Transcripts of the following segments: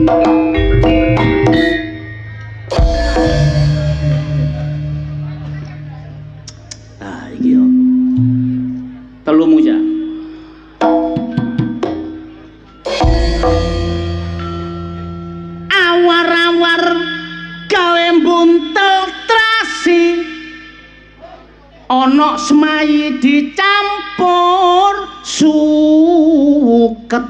Iki yo. Telumu ya. Awar-awar gawe buntel trasi. Ana semayi dicampur suket.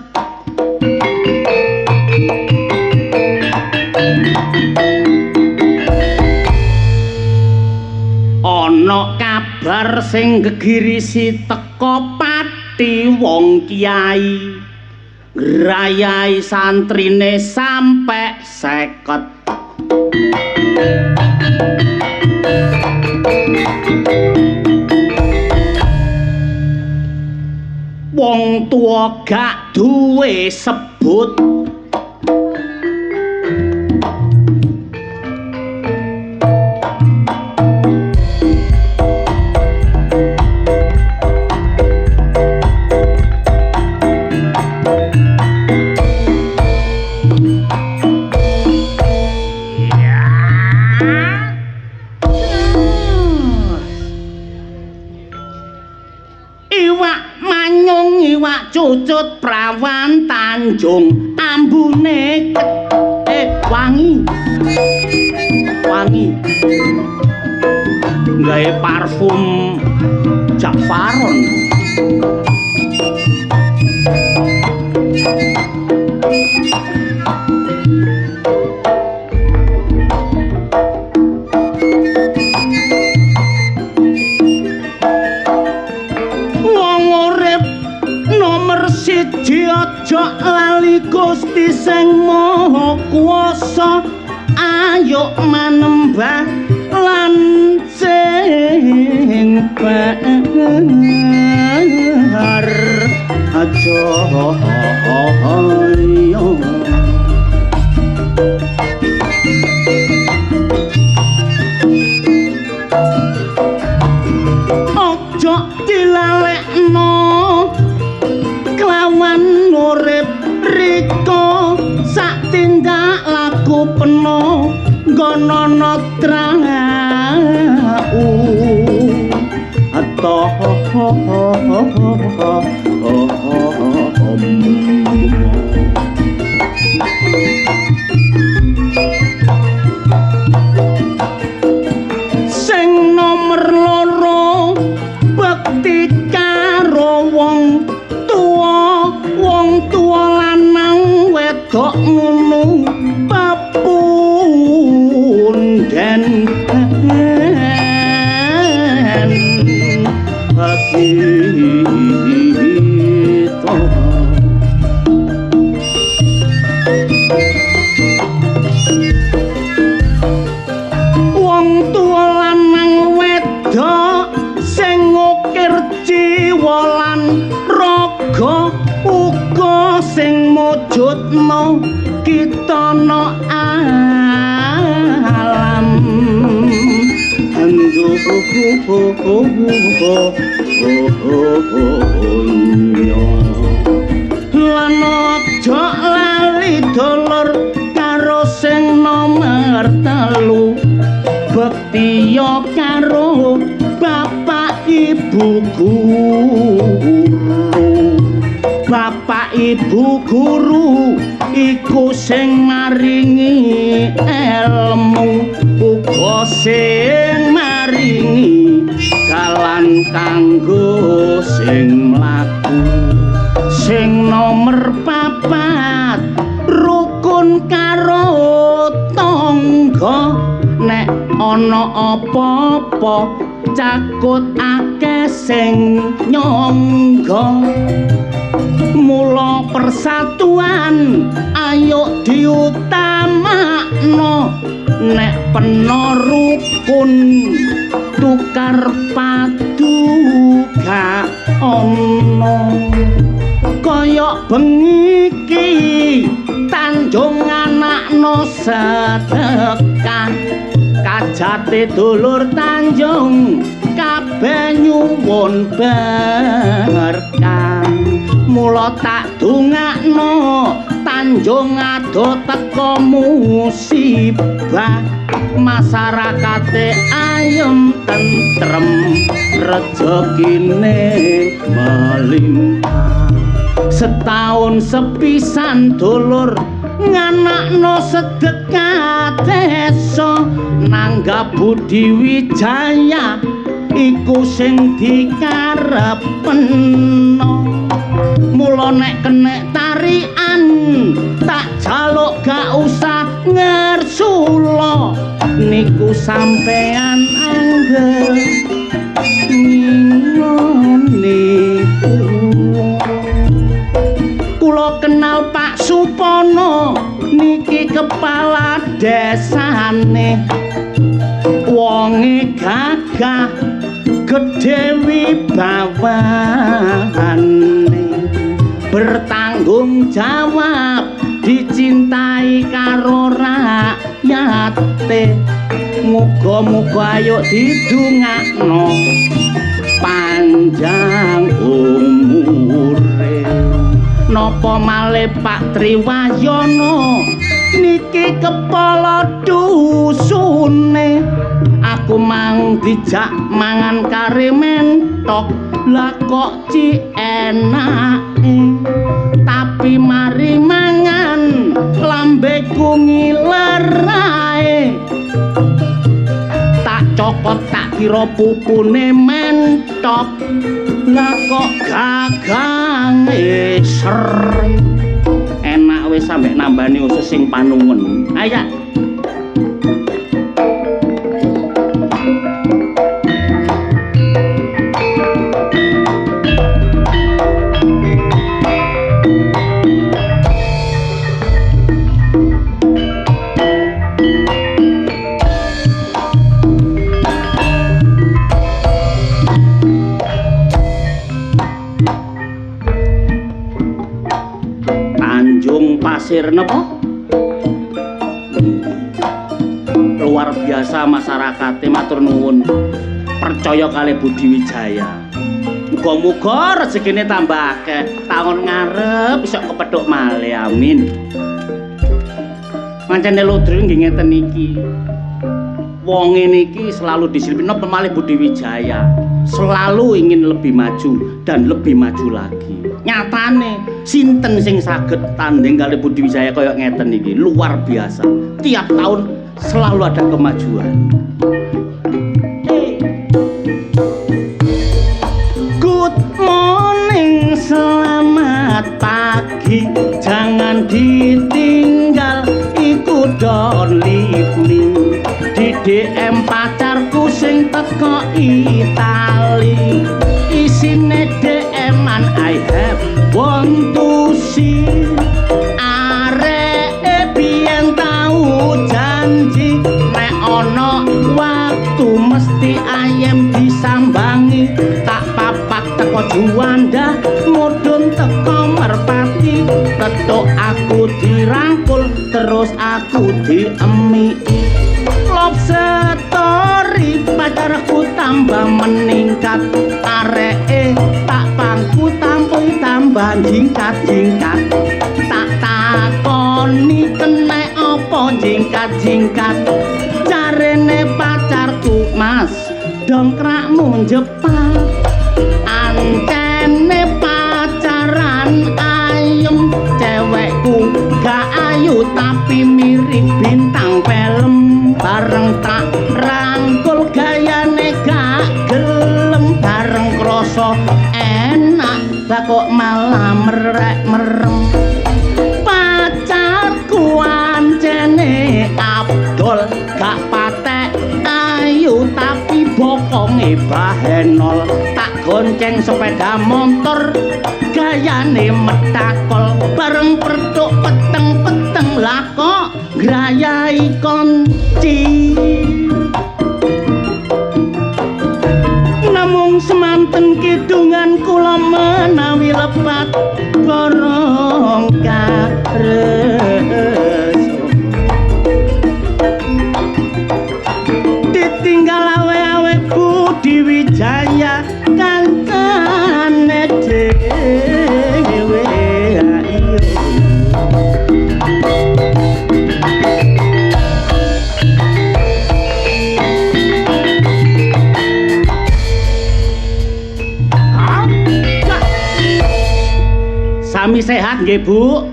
Ana kabar sing gegirisi teka pati wong kiai ngrayai santrine sampe 50. Wong tua gak duwe sebut. Cucut prawan Tanjung ambune wangi gawe parfum Jafaron. Aja lali Gusti Sing Maha Kuwasa, ayo manembah lan sing bahar aja aja dilalekno kelawan urip rika sak tindak laku peno nggono trau atoh sing nomer loro bekti karo wong tua lanang wedok ngono papunden bakito wong tua lanang wedok sing ngukir jiwa lan raga uga sing mujudno kita no alam anggo lan aja lali dolor karo sing nomer 3 bekti yo karo bapak ibu guru. Bapak ibu guru iku sing maringi ilmu uga sing maringi dalan kanggo sing mlaku. Sing nomer 4 rukun karo tangga nek ana apa-apa cakut akeh sing nyangga. Mula persatuan ayo diutamakno nek peno rukun tukar padu gak ono kaya bengi iki Tanjung anakno sedekah kajate dulur Tanjung kabeh nyuwun berkah. Mula tak dongakno Tanjung ado teka musibah masyarakate ayem tentrem rejekine melimpah setahun sepisan dulur nganakno sedekah desa nanggap Budi Wijaya iku sing dikarepno mula nek kenek tarian tak jaluk gak usah ngersula niku sampean anggere ngingoni kula kenal Pak Supono niki kepala desane wonge gagah gedhe wibawane bertanggung jawab dicintai karo rakyate muga-muga ayo didongakno panjang umure napa malih Pak Triwayono niki kepala dusune aku mang dijak mangan kare mentok lah kok ci enake tapi mari mangan lambeku ngiler ae tak cokot tak kira pupune mentok lah kok gagang ser enak wis sampe nambani usus sing panungen ayo pasir napa luar biasa masyarakate matur nuwun percaya kali Budi Wijaya muga-muga rezekine tambah akeh taun ngarep iso kepethuk malih amin pancene Lodri nggih ngeten iki wong niki selalu disiplin napa malih Budi Wijaya selalu ingin lebih maju dan lebih maju lagi nyatane sinten sing saged tanding kali Budi Wijaya kaya ngeten iki luar biasa tiap tahun selalu ada kemajuan good morning selamat pagi jangan ditinggal iku don't leave me di DM pacarku sing teko Itali isine DM-an I have want to see arek biyen tau janji nek ana waktu mesti ayem disambangi tak papak teko Juanda mudhun teko Merpati tetuk aku dirangkul terus aku diemiki love story pacarku tambah meningkat areke tak pangku tampung tambah jingkat-jingkat tak takoni kenek apa jingkat-jingkat jarene pacarku mas dongkrakmu jepat antene pacaran ayem cewekku gak ayu tapi mirip bintang film bareng tak rangkul gayane gak gelem bareng kroso enak lah kok malah merek-merem pacarku ancene Abdul gak patek ayu tapi bokonge bahenol tak gonceng sepeda motor gayane metakol bareng pertuk peteng-peteng lah kok grayai konci namung semanten kidungan kula menawi lepat borong kareso ditinggal awe-awe Budi Wijaya kancane dhewe ayo Sami sehat nggih, Bu?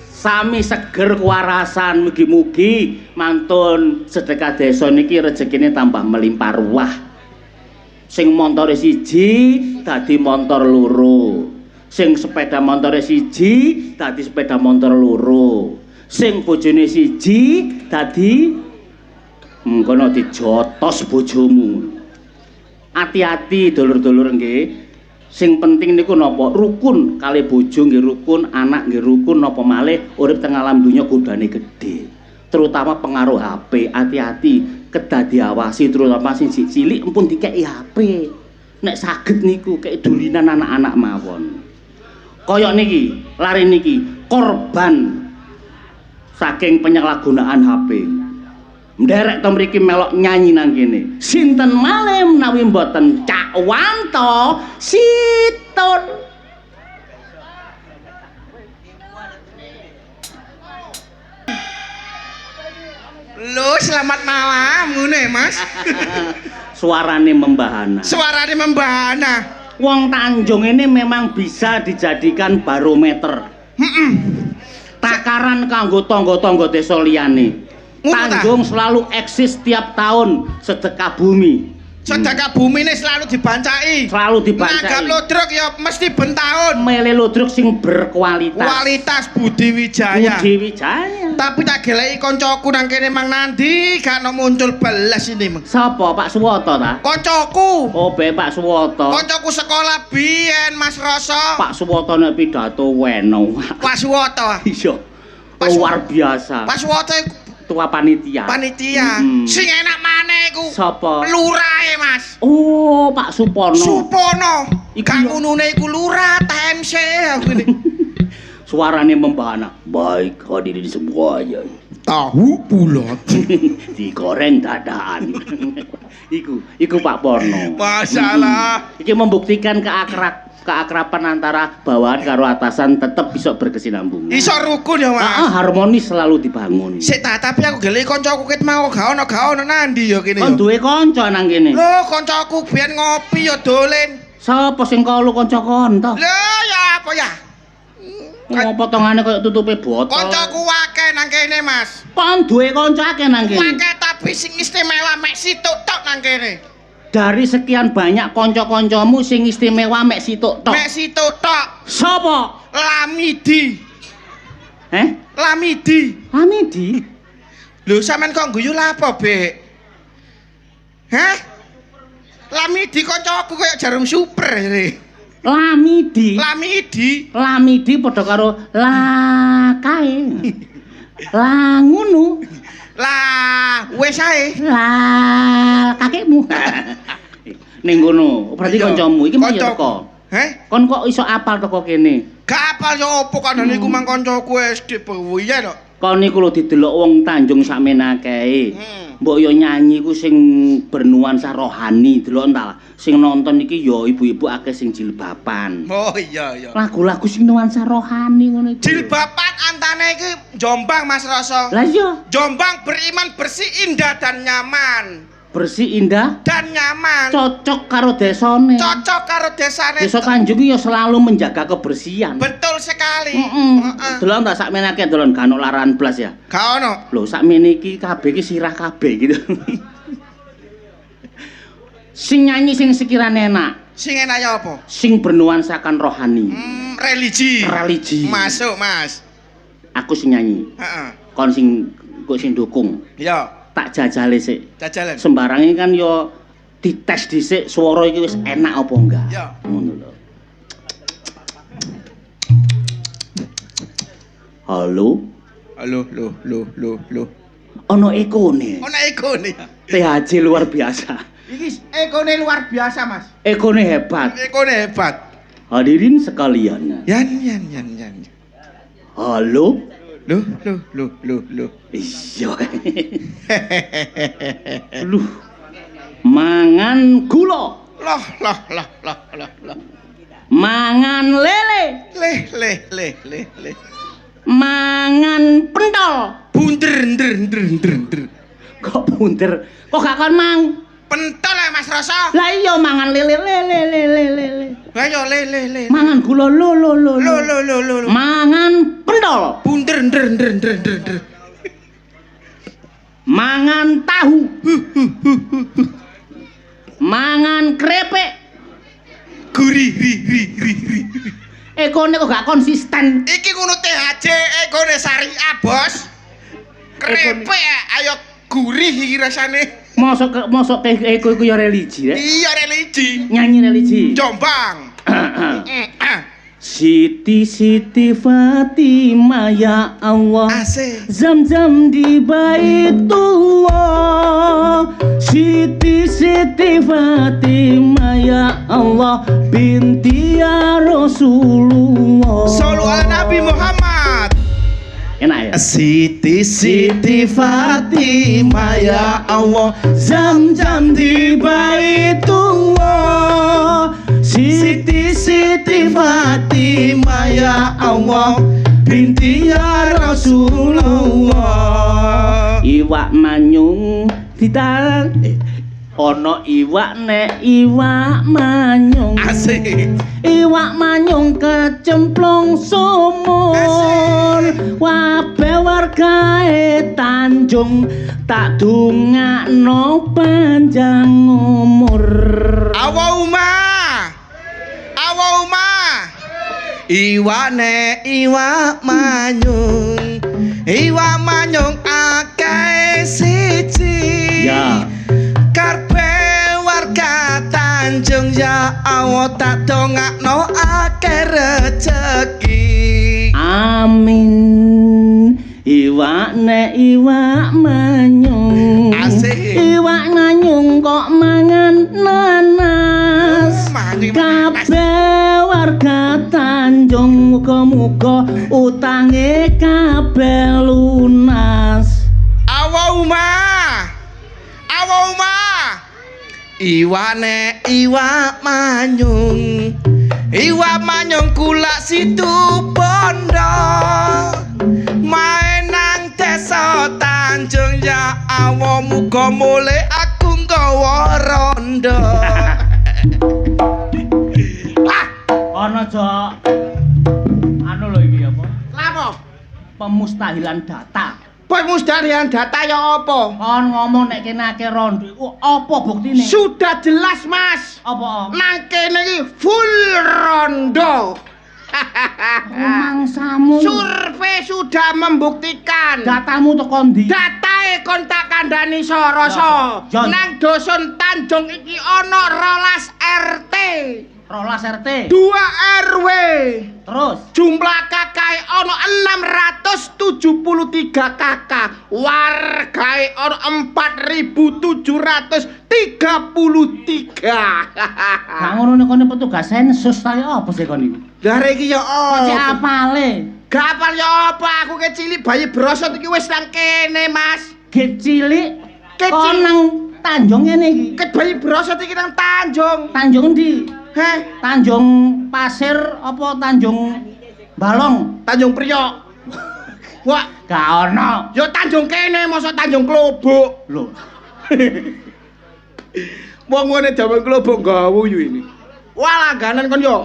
Sami seger kewarasan, mugi-mugi mantun sedekah desa niki rezekine tambah melimpah ruah. Sing montore siji dadi montor loro. Sing sepeda motore siji dadi sepeda motor loro. Sing bojone siji dadi mengkono dijotos bojomu. Hati-hati dulur-dulur nggih. Sing penting niku napa? Rukun kali bojo nggih rukun, anak nggih rukun napa malih urip teng alam donya kudane gedhe. Terutama pengaruh HP, hati-hati kedah diawasi terutama sing cilik empun dikeki HP. Nek saged niku kek dulinan anak-anak mawon. Kaya niki, lari niki korban saking penyalahgunaan HP. Nderek to mriki melok nyanyi nang kene. Sinten malih menawi mboten Cak Wanto Situn. Lho, selamat malam ngene, Mas. Suarane membahana. Suarane membahana. Wong Tanjung ini memang bisa dijadikan barometer. Takaran kanggo tangga-tangga desa liyane. Tanjung selalu eksis tiap tahun sedekah bumi. Sedekah bumi ini selalu dibancai. Selalu dibancai. Nanggap ludruk ya mesti ben tahun. Mele ludruk sing berkualitas. Kualitas Budi Wijaya. Budi Wijaya. Tapi tak geleki koncoku nang kene Mang Nandi gak ono muncul belas ini, Mang. Sapa Pak Suwoto ta? Koncoku. Oh, be Pak Suwoto. Koncoku sekolah biyen Mas Rasa. Pak Suwoto nek pidato weno. Pak Suwoto. Iya. Luar biasa. Pak Suwoto Ketua panitia. Panitia. Sing enak maneh iku. Sapa? Lurahe, Mas. Oh, Pak Supono. Supono. Iku Kang unune iku lurah TMC aku ini. Suarane membahana. Baik hadirin semuanya. Tahu bulat. Digoreng dadaan. Iku Pak Pono. Masalah. Iki membuktikan keakraban antara bawahan karo atasan tetap bisa berkesinambungan. Iso rukun ya, Mas. Harmonis selalu dibangun. Sik tapi aku gelek kancaku ket mau gak ono nandi ya kene ya. Kon duwe kanca nang kene. Lho, kancaku biyen ngopi ya dolen. Sapa sing kalu kanca kon to? Lho, ya apa ya? Potongane koyo tutupe botol. Kancaku akeh nang kene, Mas. Kon duwe kanca akeh nang kene. Akeh tapi sing istimewa mek situk tok nang kene. Dari sekian banyak kanca-kancamu sing istimewa mek situk tok. Mek situk tok. Sapa? Lamidi. Lamidi. Lamidi. Lho sampean kok guyu lha apa, Bek? Hah? Lamidi kancaku koyo jarum super ini. Lamidi. Lamidi padha karo la kae. La ngunu. Lah, wis ae. Lah kakekmu. Ning ngono, berarti kancamu iki mau ya teko. Heh? Kon kok iso apal teko kene? Gak apal ya opo kandhane iku mang kancaku SD piye to? Kon niku lho didelok wong Tanjung sakmene akeh. Mbok yo nyanyi ku sing bernuansa rohani, delok entah. Sing nonton iki yo ibu-ibu akeh sing jilbaban. Oh iya. Lagu-lagu sing nuansa rohani ngono iki. Jilbaban antane iki Jombang Mas Rasa. Lah iya. Jombang beriman bersih indah dan nyaman. Bersih indah dan nyaman. Cocok karo desane. Cocok karo desane. Desa Tanjung yo selalu menjaga kebersihan. Betul sekali. Delok tak sakmene akeh delon gak ono larangan blas ya. Gak ono. Lho sakmene iki kabeh iki sirah kabeh gitu. Sing nyanyi sing sekirane enak. Sing enak ya apa? Sing bernuansakan rohani. Religi. Masuk, Mas. Aku sing nyanyi. Heeh. Kon sing kok sing dukung. Iya. Tak jajale sik. Jajalan. Sembarange kan yo dites dhisik swara iki wis enak apa enggak. Iya. Ngono lho. Halo. Ono ekone. Ono ekone. THJ luar biasa. Iki ekone luar biasa, Mas. Ekone hebat. Ekone hebat. Hadirin sekalian. Yan. Halo. Loh. Iya. Luh. Mangan gula. Loh. Mangan lele. Le. Mangan pentol. Bunder. Kok bunder? Kok gak kon mang? Pentol ya Mas Rasa. Lah iya mangan lele. Ayo le. Mangan gula lo. Lo. Mangan pentol. Bunder ndr. Mangan tahu. Mangan krepek. Gurih. Ekone kok gak konsisten. Iki ngono THC ekone syariah, Bos. Krepek ayo gurih iki rasane. Mosok eko iku ya religi, Iya religi. Nyanyi religi. Jombang. Siti Fatimah ya Allah. Asik. Zam-zam di Baitullah. Siti Fatimah ya Allah binti ya Rasulullah. Sallu ala Nabi Muhammad. Enak ya? Siti Fatimah ya Allah. Zam-zam di Baitullah. Siti Fatimah ya Allah binti ya Rasulullah. Iwak manyung ditaran ono iwak nek iwak manyung. Asik. Iwak manyung kecemplung sumur. Wabe wargae Tanjung tak dongakno panjang umur. Allahumma. Iwak manyung. Iwak manyung akeh siji. Ya. Karpe warga Tanjung ya Allah tak dongakno akeh rejeki. Amin. Iwak manyung. Asik. Iwak manyung kok mangan nanas. Kabeh warga Tanjung muga-muga utange kabeh lunas. Allahumma. Iwak manyung. Iwak manyung kula situ bondo. Nang desa Tanjung ya Allah muga mule aku nggawa rondo. Ana Jok. Anu lho iki apa? Lapo? Pemustahilan data. Pemusdahan data ya apa? Kon ngomong nek kene akeh rondo iku apa buktine? Sudah jelas, Mas. Apa? Nang kene iki full rondo. Mangsamu. Survei sudah membuktikan. Datamu teko ndi? Datae kontak kandhani Soroso. Ya, ya. Nang Dusun Tanjung iki ana 12 RT. 12 RT. 2 RW. Terus Jumlah kakak ono 673 kakak. Wargae ono 4733. gak ngono nek kene petugas sensus ta ya apa sih kon iku? Lah iki ya Cek apa? apale? Gak apal ya apa? Aku ke cilik bayi brosot iki wis nang kene, Mas. Get cilik. Get Kon cilik. nang Tanjung ngene iki. Ke bayi brosot iki nang Tanjung. Tanjung ndi? Heh, Tanjung Pasir apa Tanjung Balong? Tanjung Priok. Wah, Gak ono. yo Tanjung kene mosok Tanjung Klobok. Lho. Wong ngene jaman Klobok gawu yo ini. Wah, langganan kon yo.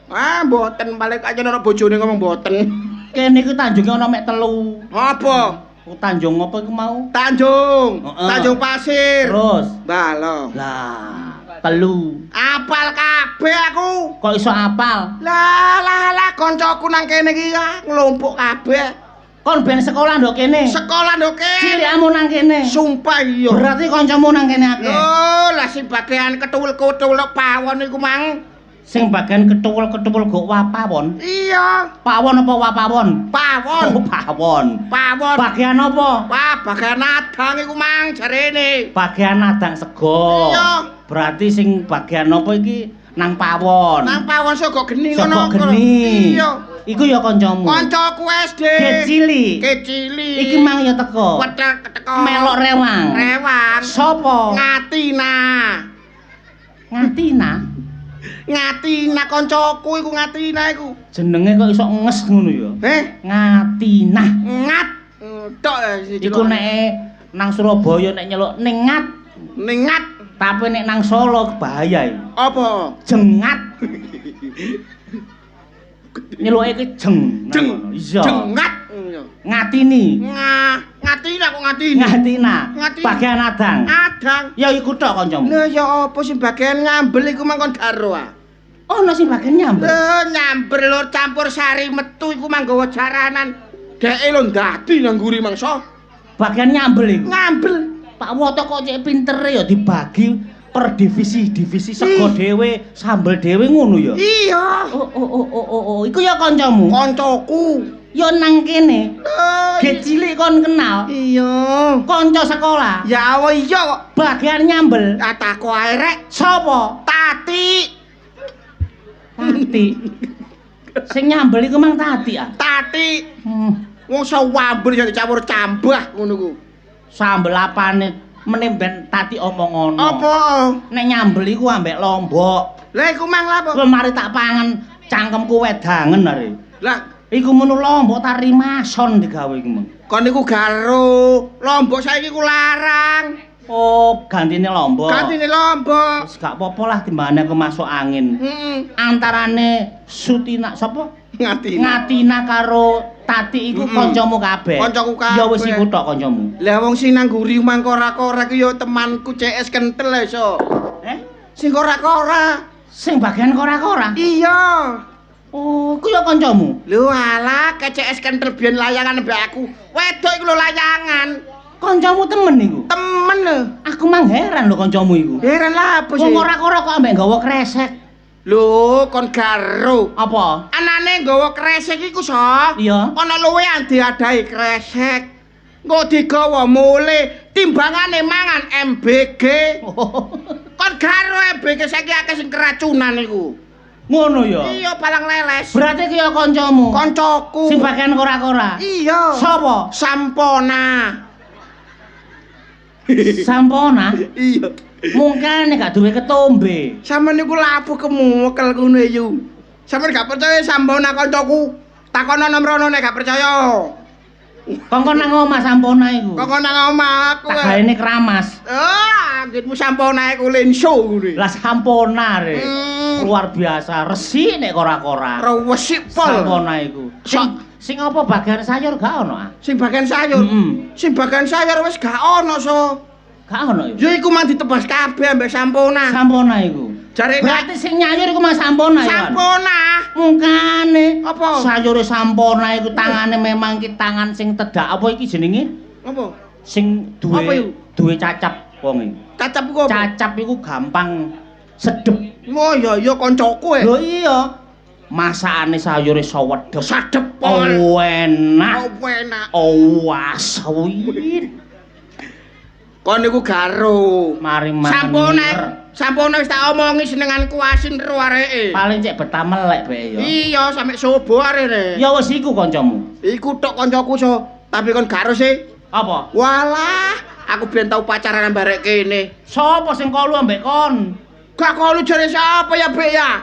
Ah, mboten balik aja nek bojone ngomong mboten. Kene iki Tanjunge ono mek 3. Apa? Tanjung apa iku mau? Tanjung. Heeh. Tanjung Pasir. Terus. Balo. Lah, 3. Apal kabeh aku. Kok iso apal? Lah, koncoku nang kene iki nglumpuk kabeh. Kon ben sekolah ndok kene. Sekolah ndok kene. Cilikmu nang kene. Sumpah iya. Berarti kancamu nang kene akeh. Oh, lah si bagian ketul-ketul pawon iku mang. Sing bagian ketuwul-ketuwul gok wapawon. Iya, Pawon apa wapawon? pawon. Oh, pawon. Pawon. Bagian apa? Wah, bagian adang iku mang jarene. Bagian adang sego. Iya. Berarti sing bagian apa iki nang pawon. Nang pawon sego geni Sego ngono. geni. Iya. Iku ya kancamu. Kancaku SD. Kecili. Kecili. Iki mang ya teko. Wetek teko. Melok rewang. Rewang. Sopo? Ngatina. Ngatina. Ngatina kancaku iku Ngatina iku. Jenenge kok iso nges ngono ya. Ngatina. Ngat. Tok Iku nek nang Surabaya nek nyeluk ningat. Ningat. Tapi nek nang Solo bahaya iki. Apa? Jengat. Nyeluke iki jeng. Iya. Jengat. Ngatini. Ngatina kok ngatini. Ngatina. Ngatina. Bagian adang. Adang. Ya iku tok kancamu. Lah ya apa sing bagian ngambel iku mangkon garo ah. Ono sing bagian nyambel. Nyamber lur campur sari metu iku manggawa jaranan. Deke lho ndadi nang nguri mangsa. Bagian nyambel iku. Ngambel. Pak Woto kok cek pintere ya dibagi per divisi sego dhewe, sambel dhewe ngono ya. Iya. Oh, iku ya kancamu. Koncoku. Ya nang kene. Ge cilik kon kenal. Iya. Kanca sekolah. Ya apa iya kok. Bagian nyambel. Kataku ae rek. Sopo? Tati. Tati. Sing nyambel iku mang Tati ah. Tati. Wong sawamber ya dicampur cambah ngono ku. Sambel apane meneh ben Tati omong ngono. Apa? Nek nyambel iku ambek lombok. Lah iku mang lha apa? Lho mari tak pangan cangkemku wedangen are. Lah Iku menu lombok tari mason digawe iku meng. kon niku garo. Lombok saiki ku larang. Oh, gantine lombok. Gantine lombok. Wis gak apa-apa lah timbangane aku masuk angin. Antarane Sutina sapa? Ngatina karo Tati iku kancamu kabeh. Kancaku kabeh. Ya wis iku tok kancamu. Lah wong sing nang nguri mang kora-kora ku ya temanku CS kentel iso. Sing kora-kora. Sing bagian kora-kora. Iya. Oh, ku ya kancamu. Lho alah ke CS kentel biyen layangan mbek aku. Wedok iku lho layangan. Kancamu temen iku. Temen lho. Aku mang heran lho kancamu iku. Heran lah apa sih? Wong kora-kora kok ambek nggawa kresek. Lho, kon garo. Apa? Anane nggawa kresek iku so. Iya. Ana luwe andi-adai kresek. Engko digawa mule timbangane mangan MBG. Kon garo MBG saiki akeh sing keracunan iku. Ngono ya. Iya, palang leles. Berarti ki ya kancamu. Koncoku. Sing bagian kora-kora. Iya. Sapa? Sampona. Sampona. Iya. Mungkin gak duwe ketombe. Sampeyan niku lapo kemukel ngono yu. Sampeyan gak percaya Sampona koncoku. Takono nomrono nek gak percaya. Kongkon nang omah Sampona iku. Kok nang omah aku. Tak gaene kramas. Anggitmu Sampona iku lenso ngene. Lah Sampona re. Luar biasa, resik nek kora-kora. Resik pol. Sampona iku. Sing apa bagian sayur gak ono ah? Sing bagian sayur. Sing bagian sayur wis gak ono so. Gak ono iku. Ya iku mah ditebas kabeh ambek Sampona. Sampona iku. Jare berarti sing nyayur iku mah Sampona ya. Sampona. Mungkane apa? Sayure Sampona iku tangane memang ki tangan sing tedak apa iki jenenge? Apa? Sing duwe cacap wong iki. Cacap iku apa? Cacap iku gampang sedep. Oh iya koncoku Lho iya. Masakane sayure sawedep. Sadep Oh enak. Oh enak. Oh aswit. Kon niku garo. Mari Sampone wis tak omongi senenganku asin ro areke. Paling cek betah melek bae ya. Iya, sampe sobo arene. Ya wis iku kancamu. Iku tok kancaku so. Tapi kon garo sih. Apa? Walah, aku ben tau pacaran barek kene. Sopo sing kolu ambek kon? Gak kolu jare siapa ya, Bek ya?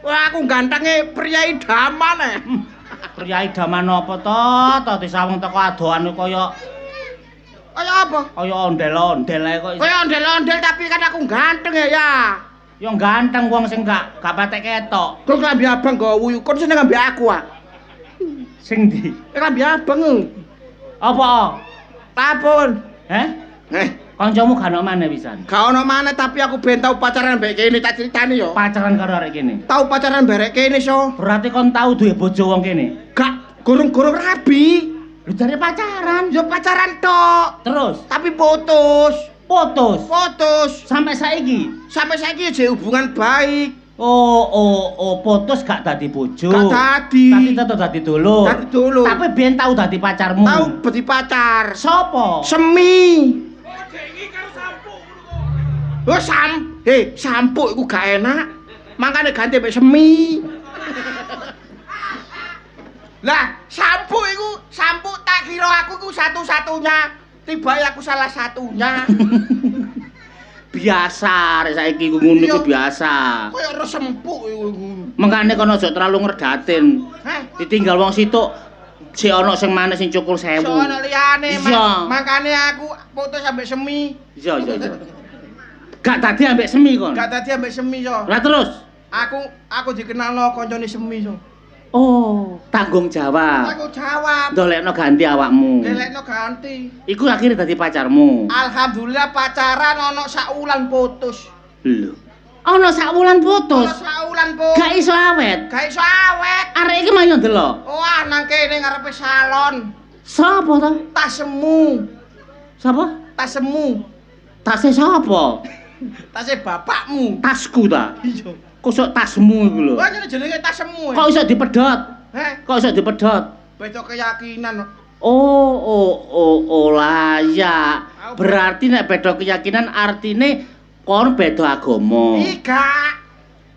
Wah, aku gantenge pria idaman Pria idaman apa to? To disawung teko adohan kaya apa? Kaya ondel-ondel ae kok. Kaya ondel-ondel tapi kan aku ganteng ya. Ya ganteng wong sing gak patek ketok. Kok klambi abang nggo wuyu kon seneng ambek aku ah. Sing ndi? Klambi abang. Apa? Lapun. Kancamu gak ono maneh pisan. Gak ono maneh tapi aku ben tau pacaran mbek kene tak critani yo. Pacaran karo arek kene. Tau pacaran barek kene so. Berarti kon tau duwe bojo wong kene. Gak gurung-gurung rabi. Lu jare pacaran. Yo pacaran tok. Terus tapi putus. Putus. Sampai saiki aja hubungan baik. Oh, putus gak dadi bojo. Gak dadi. Tapi tetep dadi dulur. Tapi biyen tau dadi pacarmu. Tau dadi pacar. Sopo? Semi. Oh, sampo iku gak enak. Makane ganti mek semi. Lah, sampo tak kira aku iku satu-satunya. Tiba aku salah satunya. Biasa rek saiki ku ngono iku biasa. Kaya ora sempuk iku. Mengkane kono aja terlalu ngerdatin. Ditinggal wong situk sik ana sing maneh sing cukul 1000. Sono liyane makane aku putus sampe semi. Iya. Gak dadi ambek semi kon. Gak dadi ambek semi so. Lah terus. Aku dikenalno kancane semi so. Oh, tanggung jawab. Aku jawab. Ndolekno ganti awakmu. Delekno ganti. Iku akhirnya dadi pacarmu. Alhamdulillah pacaran ono sak wulan putus. Lho. Ana sak wulan putus. Ono sak wulan putus. Gak iso awet. Gak iso awet. Arek iki mayo ndelok. Wah, nang kene ngarepe salon. Sapa to? Tasemu. Sapa? Tasemu. Tase sapa? Tase bapakmu. Tasku ta. Iya. Kosok tasmu iku lho. Wah, jenenge tasemu. Kok iso dipedhot? Heh, Kok iso dipedhot? beda keyakinan. Oh layak. Berarti nek beda keyakinan artine kon beda agama. Iga.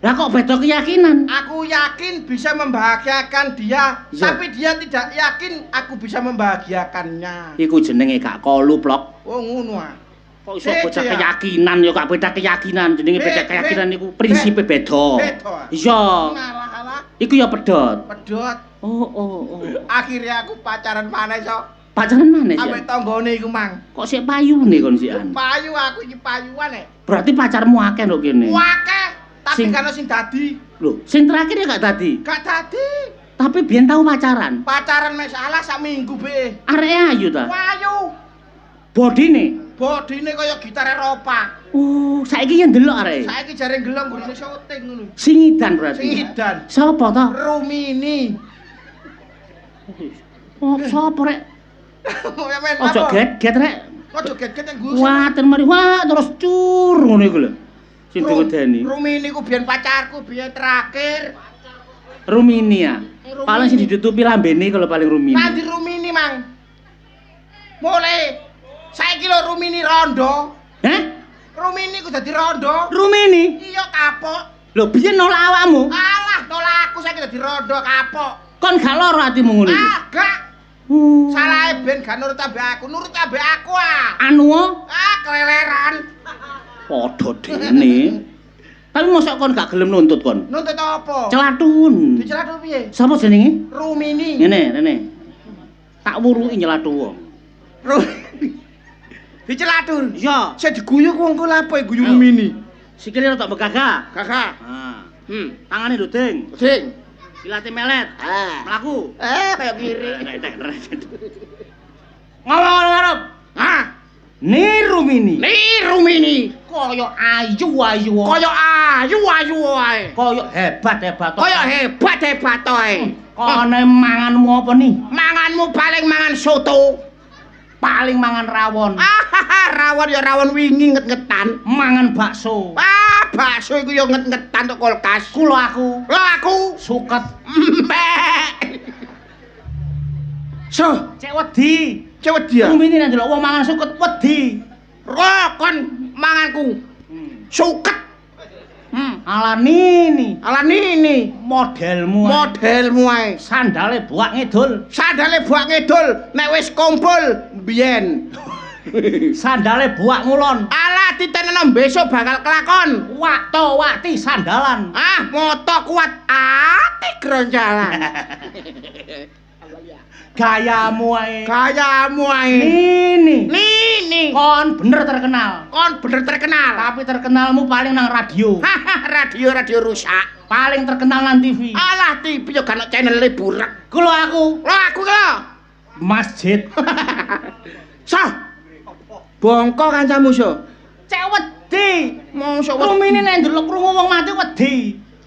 Lah kok beda keyakinan? Aku yakin bisa membahagiakan dia, Iya. tapi dia tidak yakin aku bisa membahagiakannya. Iku jenenge gak kolu plok. Oh ngono ah. Kok iso Beda beda ya? keyakinan ya gak beda keyakinan jenenge beda keyakinan niku prinsipe beda. Beda. Iya. Ngalah-ngalah Iku ya pedhot. pedot. Oh. Akhirnya aku pacaran maneh so. Pacaran maneh Ambek sih. tanggane iku mang. Kok sik payune kon sikan. Payu aku iki payuan Berarti pacarmu akeh lho kene. Wakeh, tapi Sing- kan sing dadi. Lho, sing terakhir ya gak dadi. Gak dadi. Tapi biyen tau pacaran. Pacaran mek salah sak minggu be. Areke ayu ta? Wayu. Bodine. Bodine kaya gitar Eropa. Oh, saiki ya ndelok areke. Saiki jare gelem gurine syuting ngono. Singidan berarti. Singidan. Sapa to? Rumini. Oh, sapa rek? Men Ojo get rek. Ojo get-get yang gus. Wah, mari wah terus cur ngono iku lho. Sing diwedeni. Rumini ku biyen pacarku, biyen terakhir. Rumini ya. Rumini. Paling sing ditutupi lambene kalau paling Rumini. Nanti Rumini, Mang. Mulai saiki lho Rumini rondo. Hah? Rumini ku dadi rondo. Rumini? Iya kapok. Lho, biyen nolak awakmu. Alah, tolak aku saiki dadi rondo kapok. Kon gak lara atimu ngono iki. Ah, gak. Salahe ben gak nurut ambek aku, nurut ambek aku ah. Anu Ah, keleleran. padha dene. Tapi mosok kon gak gelem nuntut kon. Nuntut apa? Celatun. Dicelat piye? Sapa jenenge? Rumini. Ngene. Tak wuruki nyelathu wong. Dicelatun. Iya, Saya diguyu ku engko lapo guyu Ayo. Rumini. sikile rada megagah. Kakak. Ah. Tangane nduding. Sing. Pilate melet. Ah. Mlaku. Kayak kiri. Ngomong ngarep. Ah, Ni Rumini. ni Rumini. Kaya ayu-ayu. Kaya ayu-ayu ae. Kaya hebat-hebat. Kaya hebat-hebat ae. Kone manganmu apa nih? Manganmu paling mangan soto. Paling mangan rawon. Rawon ya rawon wingi nget-ngetan. Mangan bakso. Bakso iku ya nget-ngetan tok kulkas. Kulo aku Lho aku suket. mbek. So, Cek wedi. cewek dia. Rumini nek ndelok wong mangan suket wedi. Rokon manganku. Suket. Ala nini. Ala nini. Modelmu. Modelmu ae. Sandale buak ngidul. Sandale buak ngidul nek wis kumpul biyen. Sandale buak ngulon. Ala titeneno besok bakal kelakon. Wakti sandalan. Ah, moto kuat ati gronjalan. Gayamu ae. Gayamu ae. Nini. Nini. Kon bener terkenal. Kon bener terkenal. Tapi terkenalmu paling nang radio. Radio rusak. Paling terkenal nang TV. Alah TV yo gak ono channel liburan. Kulo aku Lho aku ki lho. masjid. Sah. Bongko kancamu so. Cek wedi. Mosok Rumini nek ndelok krungu wong mati wedi.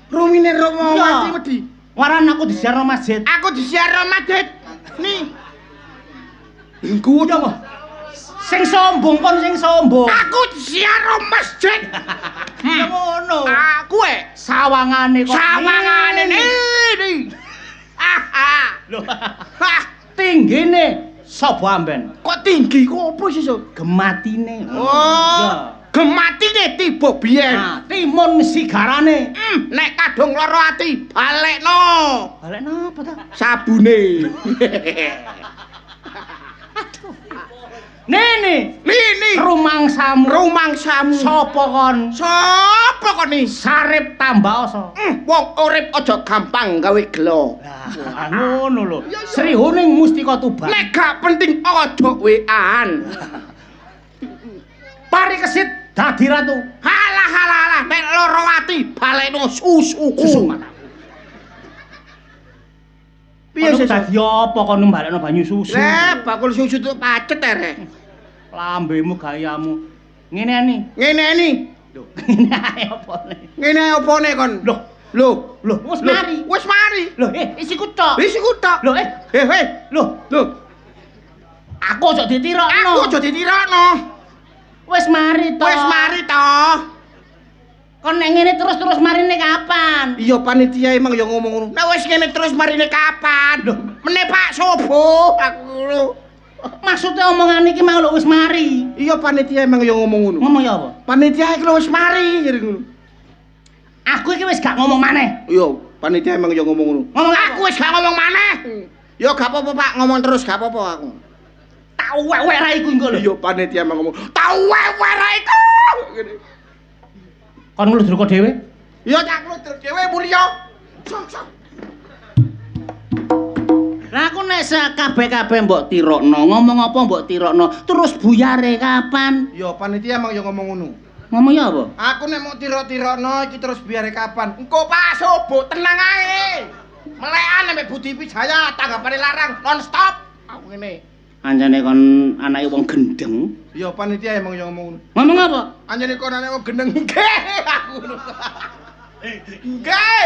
rumine romo Iya. mati wedi. Waran aku disiarno masjid. Aku disiarno masjid. Nih. Iku Iya, Mbah. Sing sombong kon sing sombong. aku disiarno masjid. Ya ngono. Aku Sawangane kok. sawangane ini. Lho. Hah, Tinggine sapa amben? kok tinggi kok apa sih so? Gematine. Oh. Gematine tiba biyen. Nah, timun sigarane. Nek kadung loro ati balekno. Balik napa ta? Sabune. Nene, Lini. rumangsamu. Rumangsamu. Sapa kon? Sopo kok ni? Sarip Tambaoso. Wong urip aja gampang gawe gelo. Lah, ngono lho. Srihuning Mustika Tuban. Nek gak penting aja wean. Pari kesit dadi ratu. Halah halah halah nek loro ati balekno susuku. Susu mataku. Piye sih? Dadi apa kon nembalekno banyu susu? Bakul susu tuh pacet rek. Lambemu gayamu. Ngene ni. Ngene ni. Lho, ngene ae opone. Ngene opone kon? Lho, Wis mari. Wis mari. Lho, isiku tok. Isiku tok. Lho, Lho. aku aja ditirokno. Aku aja ditirokno. Wis mari to. Wis mari to. Kon nek ngene terus marine kapan? Iya panitia emang ya ngomong ngono. Nek wis ngene terus marine kapan? Lho, meneh Pak Sobo aku ngono. Maksudnya omongan iki mau lho wis mari. Iya panitia emang ya ngomong ngono. Ngomong ya apa? Panitia iki lho wis mari jadi ngono. Aku iki wis gak ngomong maneh. Iya, panitia emang ya ngomong ngono. Ngomong Aku wis gak ngomong maneh. Ya gak apa-apa Pak, ngomong terus gak apa-apa aku. Tak wek-wek ra iku engko lho. Iya panitia emang ngomong. Tak wek-wek ra iku. Kon ngludruk dhewe? Iya tak ngludruk dhewe mulya. Sok. Lah aku nek sakabeh-kabeh mbok tirokno, ngomong apa mbok tirokno, terus buyare kapan? Iya panitia emang ya ngomong ngono. Ngomong ya apa? Aku nek mau tirok-tirokno iki terus biare kapan? Engko Pak Sobo tenang ae. Melekan nek Budi Wijaya tanggapane larang non-stop. Aku ngene. Anjane kon anake wong gendeng. Iya panitia emang ya ngomong ngono. Ngomong apa? Anjane kon anake wong gendeng nggih aku ngono. Nggih.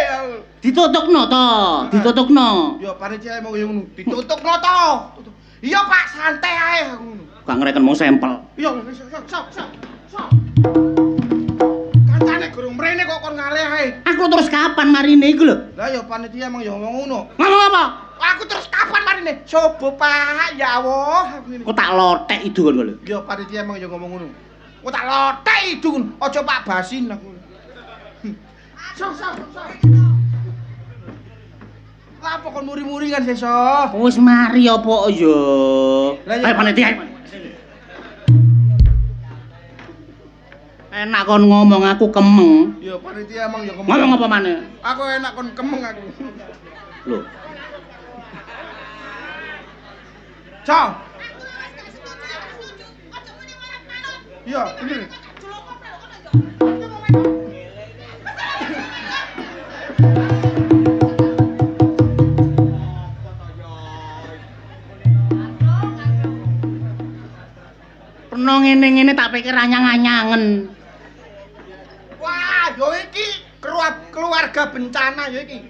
Ditutukno to, ditutukno. Iya panitia emang ya ngono. Ditutukno to. Iya Pak santai ae aku ngono. Gak ngreken mau sampel. Iya sok. Kancane gurung mrene kok kon ngalih ae. Aku terus kapan marine iku lho? Lah ya panitia emang ya ngomong ngono. Ngomong apa? Aku terus kapan marine? Sobo Pak, ya Allah. Aku ini. Kok tak lotek itu kon lho. Ya panitia emang ya ngomong ngono. Kok tak lotek itu. Aja Pak Basin aku. Sok. Lah apa kon muri-muri kan seso? Wis mari apa ya? Ayo panitia. Enak kon ngomong aku kemeng. Ya panitia emang ya ngomong. Ngomong apa maneh? Aku enak kon kemeng aku. Lho. Cok. Iya, bener. Peno ngene-ngene tak pikir anyang-anyangen. Wah, yo iki keluarga bencana yo iki.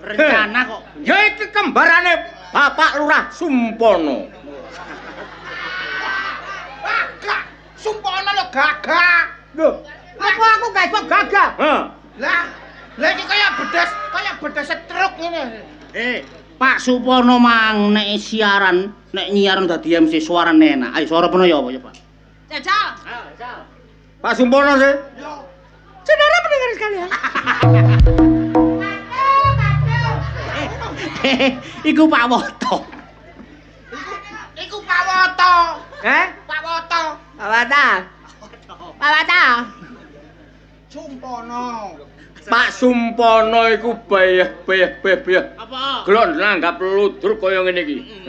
Rencana kok. Ya iki kembarane Bapak Lurah Sumpono. Gagah, Sumpono lho gagah. Lho, apa aku gak iso gagah? Lah iki kaya bedes setruk ngene. Pak Supono mang nek siaran, nek nyiaran dadi MC suarane enak. Ayo suara peno ya apa ya, Pak? Jajal. Jajal. Pak Sumpono sih. Yo. Saudara pendengar sekalian. Iku Pak Woto. Iku Pak Woto. Pak Woto. Pak Wata. Sumpono. Pak Sumpono iku bayah. Apa? Glon nanggap ludur kaya ngene iki.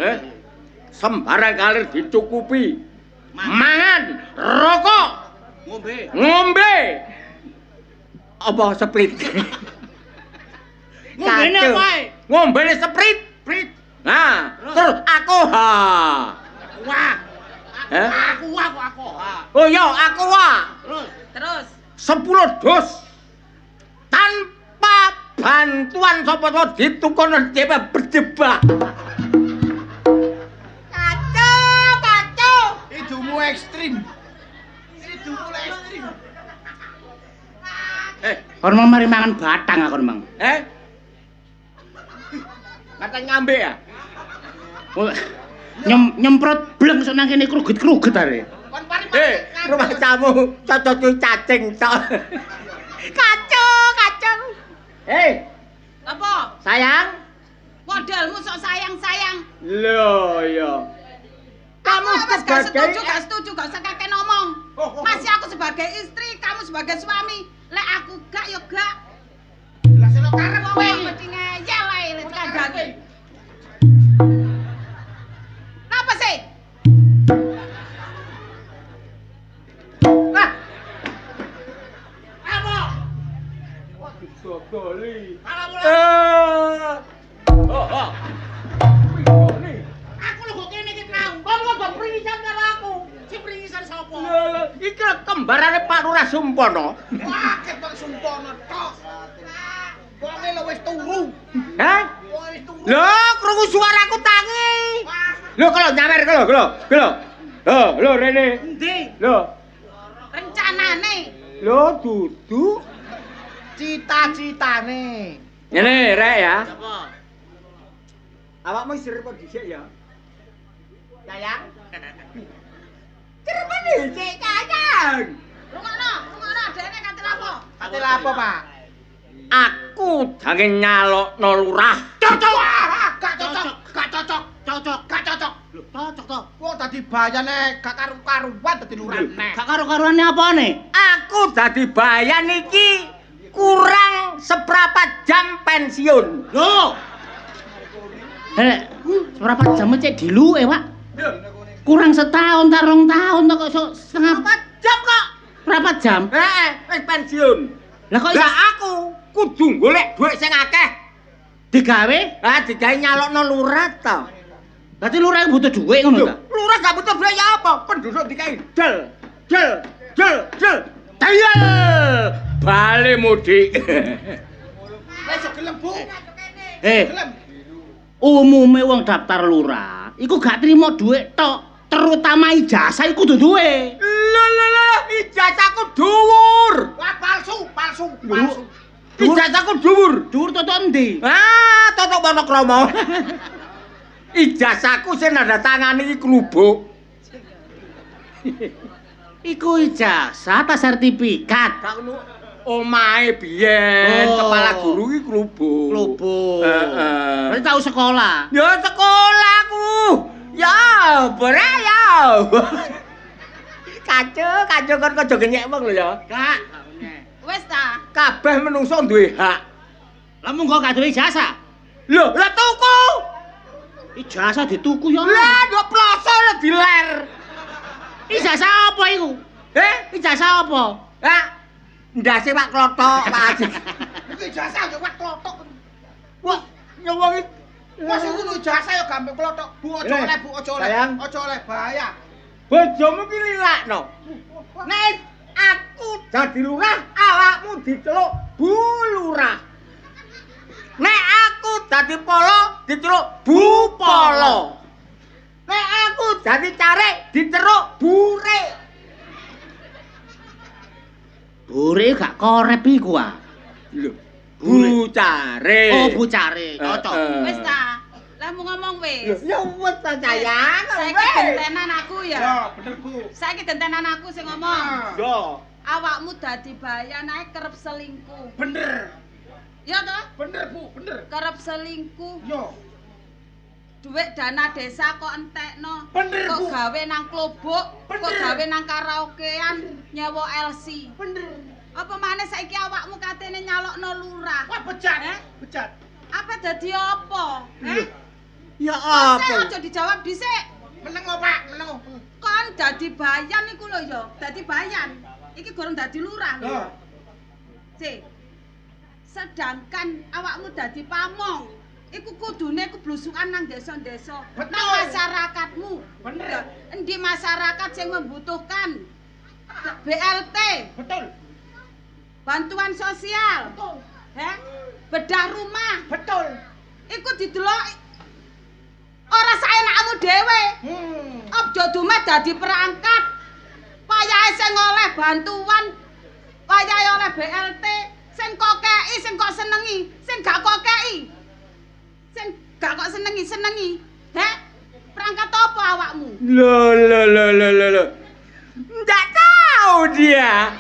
Sembarang kalir dicukupi. Mangan, rokok, ngombe. Apa sprit? Ngombene apa? Ngombene sprit. Nah, terus aku ha. Wah. Eh? Aku ha. Oh iya, aku wa. Terus 10 dos. Tanpa bantuan sapa-sapa ditukon dhewe berjebak. Kacau. Idumu ekstrim. Kon mau mari mangan batang aku mang. Kata ngambe ya? Nyemprot bleng sok nang kene kruget-kruget are. Kon pari Rumah tamu cocok cacing tok. Kacau. Apa? Sayang, Modelmu sok sayang-sayang. lho ya. Kamu gak setuju, gak usah kakek ngomong. Masih aku sebagai istri, kamu sebagai suami. Lek aku gak ya gak. Lah seno karep Wong kowe. mesti ngeyel wae lek kandhane. Napa sih? Aku lho kok kene iki tau. Kon kok pringisan karo aku. Sing pringisan sapa? Iki kembarane Pak Lurah Sumpono. Wah, ketok Sumpono tok. Wonge lho wis turu. Hah? Wong wis turu. Lho, krungu suaraku tangi. Wah, Lho, kalau nyawer kalau. Lho, rene. Endi? Lho. Rencanane. Lho, dudu. cita-citane. Ngene, Rek ya. Apa? Awakmu isir kok dhisik ya. Sayang. Cerpen dhisik, Kayang. Rungokno, dene kate lapo? Ate apa, Pak? Aku jange nyalokno lurah. Cocok. Gak cocok. Lho, cocok to. Wong dadi bayane gak karu-karuan dadi lurah neh. Gak karo-karuane apane? Aku dadi bayan iki kurang seprapat jam pensiun. Lho. Seberapa jam cek diluke, Pak? Kurang setahun ta 2 tahun to kok setengah Jam kok. berapa jam? Wis pensiun. Lah kok Lah aku kudu golek dhuwit sing akeh. digawe? Ah digawe nyalokno lurah to. Berarti lurah butuh duit ngono ta? Lurah gak butuh dhuwit ya apa? Penduduk digawe del. Dayel. Bali mudik. Wis gelem, Bu. Gelem. Umume wong daftar lurah iku gak trimo dhuwit tok, terutama ijazah iku kudu duwe. Lho, ijazahku dhuwur. Wah, palsu. Ijazahku dhuwur. Dhuwur totok endi? Ah, totok Wonokromo. Ijazahku sing nanda tangani iki klubuk. Iku ijazah ta sertifikat? Gak ngono. Omahe biyen Oh. kepala guru iki klubuk. Klubuk. Heeh. Berarti tau sekolah. Ya sekolahku. Ya, ora ya. Kacu kon aja genyek wong lho ya. Kak, Wis ta? Kabeh menungso duwe hak. lah monggo gak duwe ijazah. Lho, lah tuku. Ijazah dituku ya. Lah, ndok ploso lho diler. Ijazah apa iku? Ijazah apa? Hah? Ndase Pak Klothok, Pak Haji. Iku ijazah yo wak klothok. Wah, nyowongi. Wes iku lho ijazah yo gampang klothok. Bu aja oleh, Bu aja oleh. Sayang. Aja oleh bahaya. Bojomu ki lilakno. Nek aku dadi lurah, awakmu diceluk Bu Lurah. Nek aku dadi polo, diceluk Bu Polo. Nek aku dadi carik, diceluk Bure. Bure gak korep iku ah. Lho, Bu Carik. Oh, bucare, cocok. Wis ta? Lah mau ngomong wis. Ya wis ta sayang. Saiki gentenan aku Ya, ya. bener, Bu. Saiki gentenan aku sing ngomong. Yo. Awakmu dadi bayan ae kerep selingkuh. Bener. Ya toh? Bener, Bu, bener. Kerep selingkuh. Yo. Duit dana desa kok entekno. Bener, Kok Bu. gawe nang klubuk, kok Bener. gawe nang karaokean, nyewa LC. Bener. Apa maneh saiki awakmu katene nyalokno lurah? Wah, bejat. Eh? Bejat. Apa dadi apa? Ya Masa apa? aja dijawab dhisik. Meneng lho, Pak, meneng. Kon dadi bayan iku lho ya, dadi bayan. Iki gorong dadi lurah lho. Yo. Sik. Sedangkan awakmu dadi pamong, iku kudune keblusukan nang desa-desa, Betul. nang masyarakatmu. Bener. Ya, endi masyarakat sing membutuhkan BLT, Betul. bantuan sosial, Betul. bedah rumah, Betul. iku didelok ora saenakmu dhewe. Aja dumet dadi perangkat. Payahe sing oleh bantuan, payahe oleh BLT, sing kok kei, sing kok senengi, sing gak kok kei. Sing gak kok senengi. Perangkat apa awakmu? Loh. Nggak tahu dia.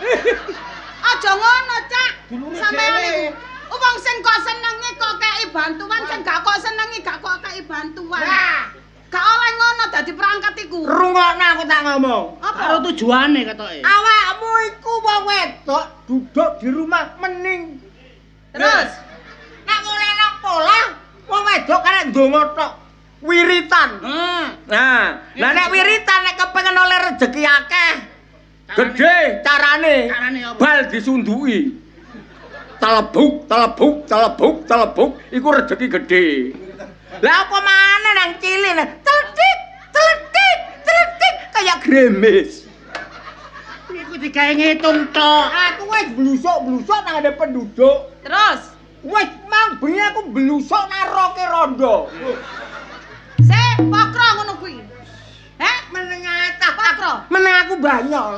Aja ngono, Cak. Dulure Sampeyan dhewe. niku wong sing kok senengi kok kei bantuan, sing gak kok senengi gak kok kei bantuan. Nah, Gak oleh ngono dadi perangkat iku. Rungokno aku tak ngomong. Karo Apa? tujuane katoke. Awakmu iku wong wedok duduk di rumah mening. Terus Nek mulai nang pola, wong wedok karek ndonga tok. Wiritan. Nah, lah nek wiritan nek kepengin oleh rezeki akeh. Gede carane. Carane apa? Bal disunduki. telebuk iku rezeki gedhe. Lah apa maneh nang cilik teletik kayak gremes. Iku digawe ngitung tok. Aku wis blusuk nang ngene penduduk. Terus, Wis mang bengi aku blusuk nang roke rondo. pokro ngono kuwi. Meneng atah Pokro. meneng aku banyol.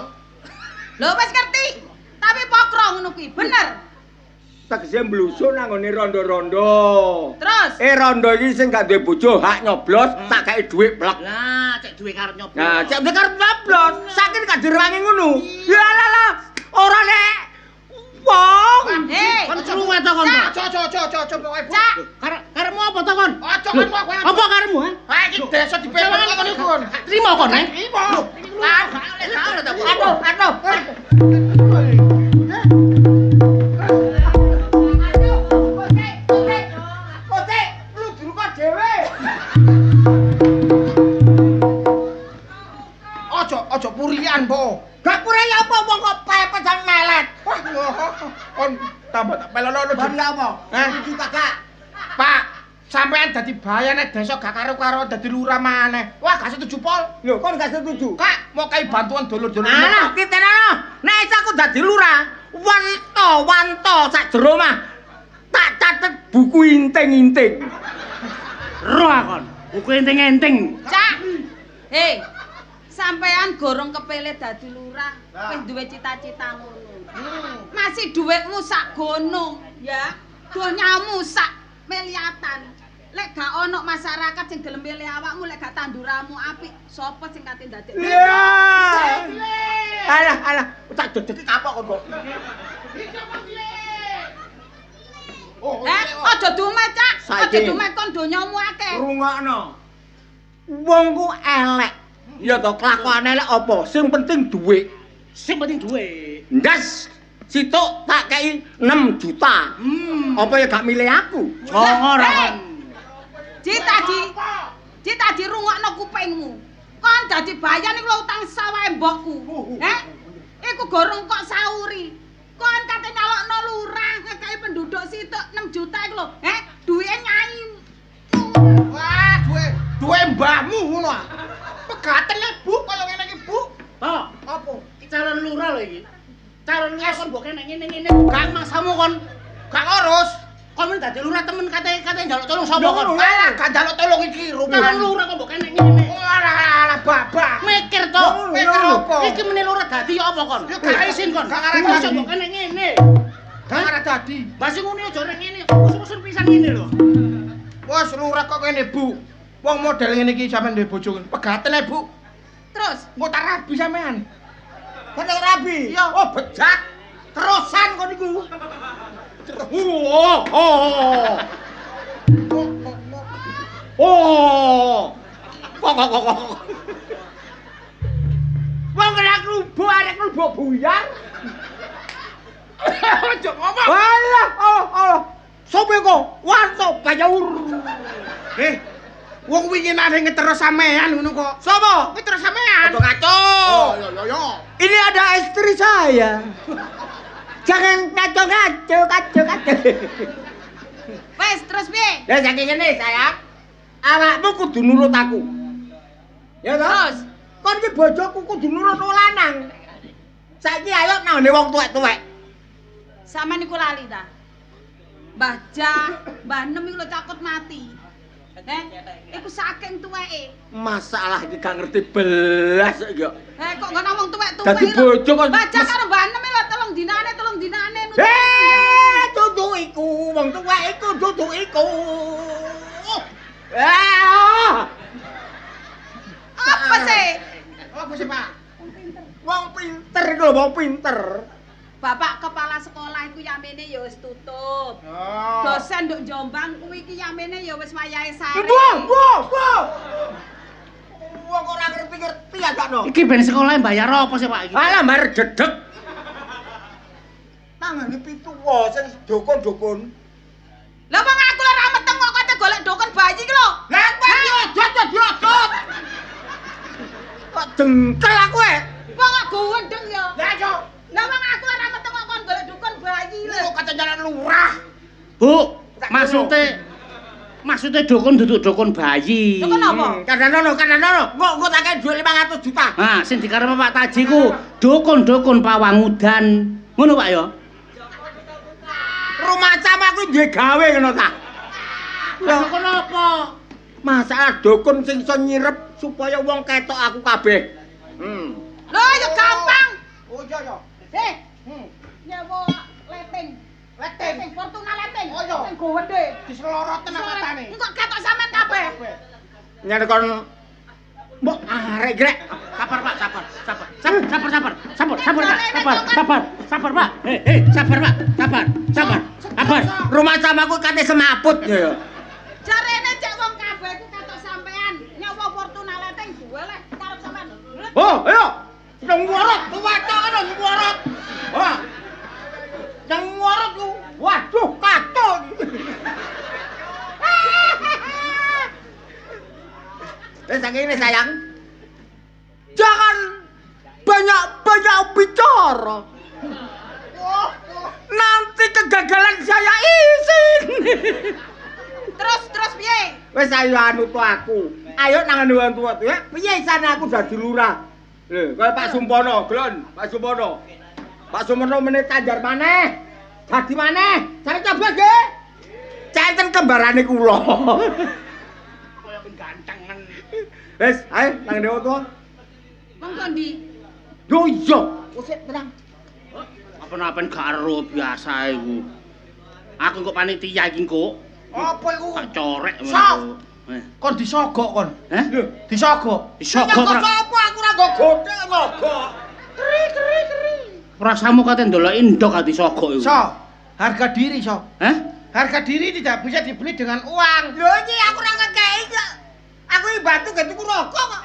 Lho wis ngerti. Tapi pokro ngono kuwi, bener. Tegese blusuk nang ngene rondo-rondo. Terus, Rondo iki sing gak duwe bojo hak nyoblos tak gawe dhuwit blek. Lah, cek duwe karep nyoblos. Nah, cek duwe karep nyoblos, saking gak direwangi ngono. Ya lah, ora nek wong. hei, Kon krungu ta kon. Coba pokoke Bu. Cak, Karepmu apa to kon? Ojo kan kowe. Apa karepmu, ha? Ha iki desa dipepet kok niku kon. Trimo kon, ha? Aduh. Kote, lu dirubah dhewe. Ojo purian, Po. Gak kure ya apa wong kok pepet jan melet. Wah, kon tambah tak pelono Ban ya apa? Iki kagak. Pak, sampean dadi bayane desa gak karo-karo dadi lurah maneh. Wah, gak setuju pol. Lho, kon gak setuju? Kak, mau kai bantuan dulur-dulur. Alah, kitenono. Nek isa aku dadi lurah, wanto sak jero mah tak catet buku inting-inting. Roh kon. Buku enting-enting. Cak. Hei, sampean gorong kepele dadi lurah, wis duwe cita-cita ngono. Masih dhuwitmu sak gunung, ya. Donyamu sak miliatan. Lek gak ono masyarakat sing gelem milih awakmu, lek gak tanduramu apik, sapa sing kate ndadek? Iya. Alah, tak dedeki kapok kok. Aja dume, Cak. Aja Saiki. dume kon donyamu akeh. Rungokno. Wong ku elek. Ya to kelakuane elek apa? Sing penting dhuwit. Sing penting duwe. Ndas situk tak kei 6 juta. Apa ya gak milih aku? Songo ra kon. Cita rungokno kupingmu. Kon dadi bayan iku utang sawahe mbokku. Iku gorong kok sauri. Kon kate nyalokno lurah ngekei penduduk situk 6 juta iku lho. Duwike nyai. Wah, duwe mbahmu ngono ah. Pegaten ya, Bu, kaya ngene iki, Bu. Toh, Apa? calon lurah lho iki. Calon lurah kon mbok kene ngene-ngene. Gak maksamu kon. Gak ngurus. Kon men dadi lurah temen kate njaluk tolong sapa kon? Alah, gak njaluk tolong iki Calon rupiah. lurah kon mbok kene ngene. Alah, babah. Mikir to. Mikir apa? Iki meneh lurah dadi ya apa kon? Ya gak isin kon. gak ngarep Masa dadi. mbok kene ngene. Gak arep dadi. Basi ngene aja rek ngene. Usur-usur pisan ngene lho. Wes lurah kok ngene, Bu. Wong model ngene iki sampean duwe bojo. Pegaten ya, Bu. Terus, Engko tak rabi sampean. Kon rabi. Iya. Oh, bejat. Terusan kon iku. Kok. Wong kena klubo arek klubo buyar. Ojo ngomong. Allah. Sopo kok? Warto bayaur. Wong wingi nare ngetero sampean ngono kok. Sopo? Ngetero sampean. Aduh ngaco. Yo. Ini ada istri saya. Jangan ngaco. wes terus piye? Ya saking ngene sayang. Awakmu kudu nurut aku. Ya toh? Terus, Kon iki bojoku kudu nurut wong lanang. Saiki ayo nang wong tuwek-tuwek. sampean niku lali ta? Mbah Jah, Mbah Nem iku lho cakut mati. Iku saking tuweke. Masalah iki gak ngerti belas iki kok. Kok gak ngomong tuwek-tuwek. Dadi bojo kok. Mbah Jah karo Mbah Nem lho telung dinane. Dudu iku, wong tuwek iku dudu iku. Apa sih? Apa sih, Pak? Wong pinter iku lho, wong pinter. Bapak kepala sekolah iku yamene ya wis tutup. Oh. Dosen nduk Jombang kuwi iki yamene ya wis wayahe sare. Bu. Wong ora ngerti-ngerti ya sakno. Iki ben sekolah bayar apa sih Pak iki? Alah bar jedeg. Tangane pitu wae sing dukun-dukun. Lah wong aku ora meteng kok kate golek dukun bayi iki lho. Lah kowe diodot. Kok dengkel aku Wong aku wendeng ya. Lah yo. Lah wong aku ora meteng kok kon golek dukun bayi lho. Kok kata jalan Bu, maksudnya dukun duduk dukun bayi. Dukun apa? Kandhanono. Engko tak kei dhuwit 500 juta. Nah, sing dikarep Pak Taji ku dukun-dukun pawangudan. Ngono Pak ya? Rumah sama aku duwe gawe ngono ta. Dukun apa? Masalah dukun sing iso nyirep supaya wong ketok aku kabeh. Lho ya gampang. Oh iya ya. Heh. Nyewa leteng. Leteng Fortuna leteng. Oh, iya. Sing gede. Diseloroten apa matane? Engko ketok sampean kabeh. Nyane kon mbok arek grek. Sabar Pak, sabar Pak. Sabar Pak. Sabar. Rumah samaku kate semaput ya. Jarene cek wong kabeh ku ketok sampean. Nyewa Fortuna leteng duwe leh karep sampean. Oh, ayo. Nang worot, tuwaca ngono worot. Wah. Nang worot ku. Waduh, katut. Ini sayang. Jangan banyak bicara. Nanti kegagalan saya izin. Terus piye? Wis ayo anu to aku. Ayo nang wong tuwa ya. Piye isane aku dadi lurah. Lho, kaya Pak Sumpono, Glon, Pak Sumpono. Pak Sumpono meneh tanjar maneh. Dadi maneh. Sampe coba nggih. Centen kembarane kula. Kaya ganteng men. Wis, ayo nang wong tuwa. Monggo ndi? Yo iya. Usik tenang. Apa-apaen gak ero biasa iku. Aku kok panitia iki kok. Apa iku? Tak corek Sok. ngono. Kon disogok kon. Heh? Disogok. Disogok ora. Sapa aku ora nggo godhek ngogok. Keri. Rasamu kate ndelok indok ati sogok iku. So, harga diri so. Heh? Harga diri tidak bisa dibeli dengan uang. Lho iki aku ora ngekeki kok. Aku iki batu gak tuku rokok kok.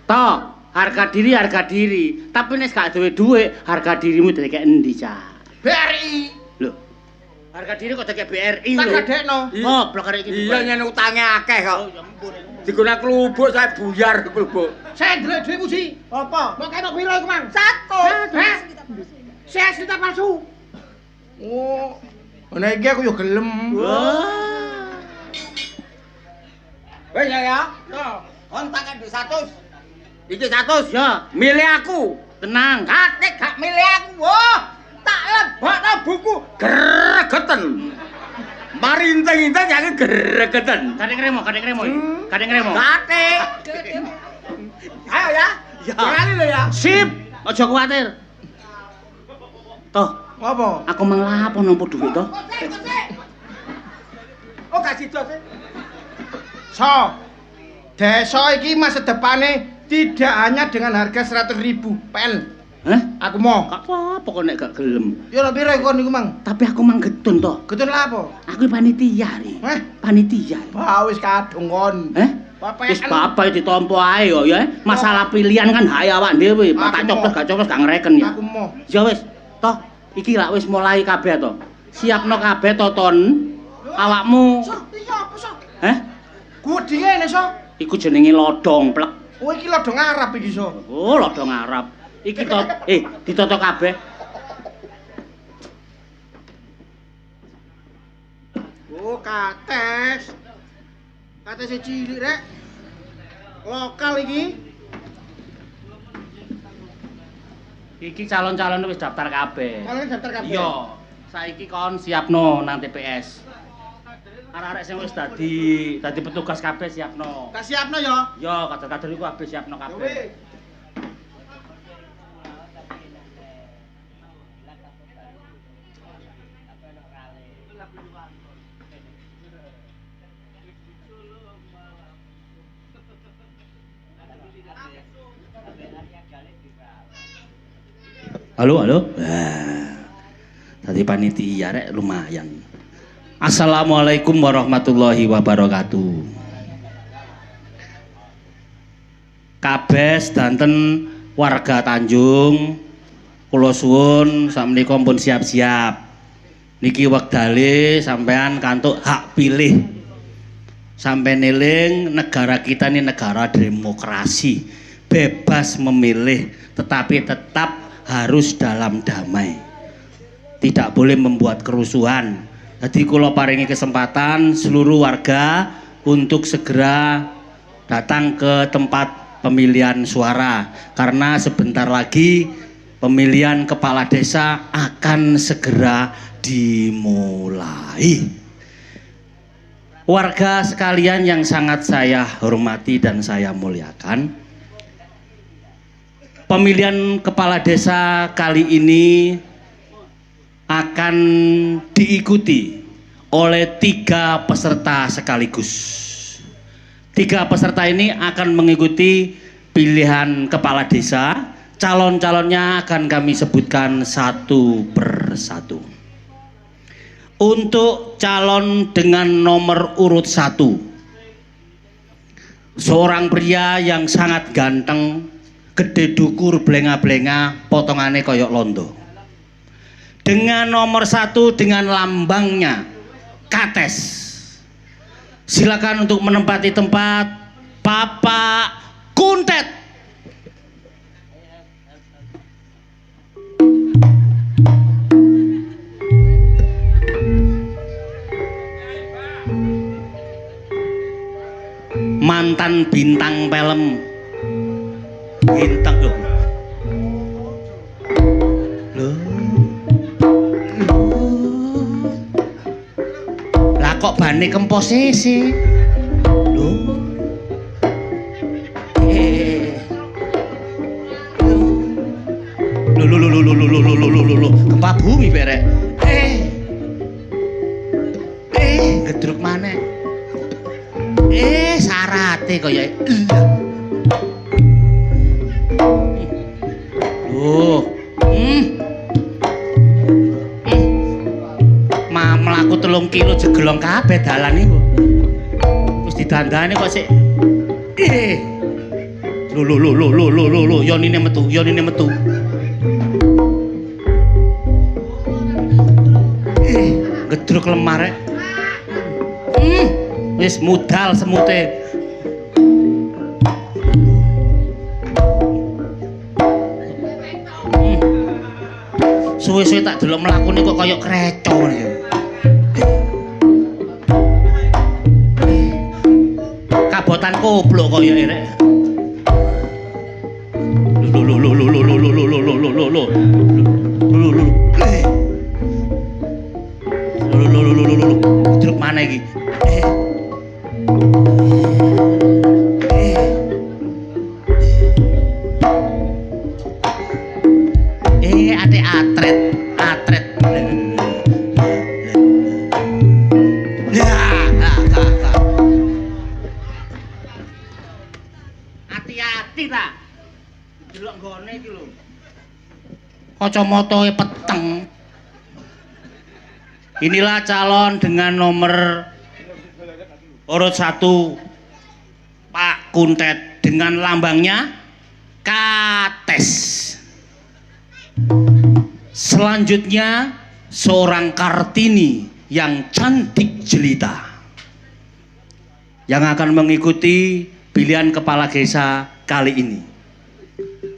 Toh, harga diri. Tapi nek gak duwe dhuwit, harga dirimu dikek endi, Cak? BRI. Lho. Harga diri kok dikek BRI Tak lho. gadekno. Oh, blok arek iki. Iya nyene utange akeh kok. Oh, ya ampun. Diguna klubuk saya buyar klubuk. Saya ndelok dhuwitmu sih. Apa? Mau kena piro iku, Mang? 1. Hah? Saya cerita palsu. Oh. Ana iki aku yo gelem. Wah. Wes ya. Yo. Kon tak kandhe 100. Iki 100. Ya, Milih aku. tenang. Kate gak milih aku. Wah, tak lebokno buku gregeten. Mari inteng-inteng jange gregeten. Kadek remo. Kadek remo. Kate. Ayo ya. Ya. Kali lho ya. Sip. Aja kuwatir. Toh, Apa? aku manglapo nampa dhuwit toh? Oh, gak sida sih. So. Desa iki masa depane tidak hanya dengan harga 100.000 PN. Hah? Aku mau. Gak apa-apa kok nek gak gelem. Yo lho piro kon niku, Mang? Tapi aku mang getun toh. Getun lha apa? Aku panitia ri. Panitia. Bah wis kadung kon. Wis bapak ditampa ae yo ya. Masalah pilihan kan hak awak dhewe. Tak coplos gak coplos gak ngreken ya. Aku mau. Ya wis, toh iki lak wis mulai kabeh to. Siapno kabeh to ton. Awakmu. So, iki apa so? Heh? Gudi ngene so. Iku jenenge lodong plek. Oh iki lodong Arab iki so. Oh, lodong Arab. Iki to ditoto kabeh. Oh, kates. Kates cilik rek. Lokal iki. Iki calon-calon wis daftar kabeh. Kalian daftar kabeh. Iya. Saiki kon siapno nang TPS. Arek-arek sing wis dadi petugas kabeh siapno. Tak siapno ya. Yo, kader-kader iku kabeh siapno kabeh. Halo. Tadi panitia rek lumayan. Assalamualaikum warahmatullahi wabarakatuh. Kabeh sedanten warga Tanjung, kula suwun sakmenika pun siap-siap. Niki wektale sampean kantuk hak pilih. Sampai eling negara kita ini negara demokrasi, bebas memilih, tetapi tetap harus dalam damai. Tidak boleh membuat kerusuhan. Jadi kula paringi kesempatan seluruh warga untuk segera datang ke tempat pemilihan suara karena sebentar lagi pemilihan kepala desa akan segera dimulai. Warga sekalian yang sangat saya hormati dan saya muliakan, pemilihan kepala desa kali ini akan diikuti oleh 3 peserta sekaligus. 3 peserta ini akan mengikuti pilihan kepala desa. Calon-calonnya akan kami sebutkan satu persatu. Untuk calon dengan nomor urut 1, seorang pria yang sangat ganteng, gede dukur, blenga-blenga, potongannya koyok londo. Dengan nomor 1 dengan lambangnya Kates. Silakan untuk menempati tempat Bapak Kuntet. Mantan bintang film. Bintang loh. Kok bane komposisi lho lho gempa bumi berek gedruk maneh sarate kaya melaku 3 kilo jegelong kabeh dalan iku. Terus didandani kok sik lho yonine metu. Gedruk lemar rek. Wis mudal semute. Suwe-suwe tak delok mlakune kok kaya kreco ngene. Kabotan koplok kaya rek. Truk mana iki? Ade atret. Hati-hati ta. Delok nggone iki lho. Kacamatae peteng. Inilah calon dengan nomor urut 1 Pak Kuntet dengan lambangnya Kates. Selanjutnya seorang Kartini yang cantik jelita yang akan mengikuti pilihan kepala desa kali ini.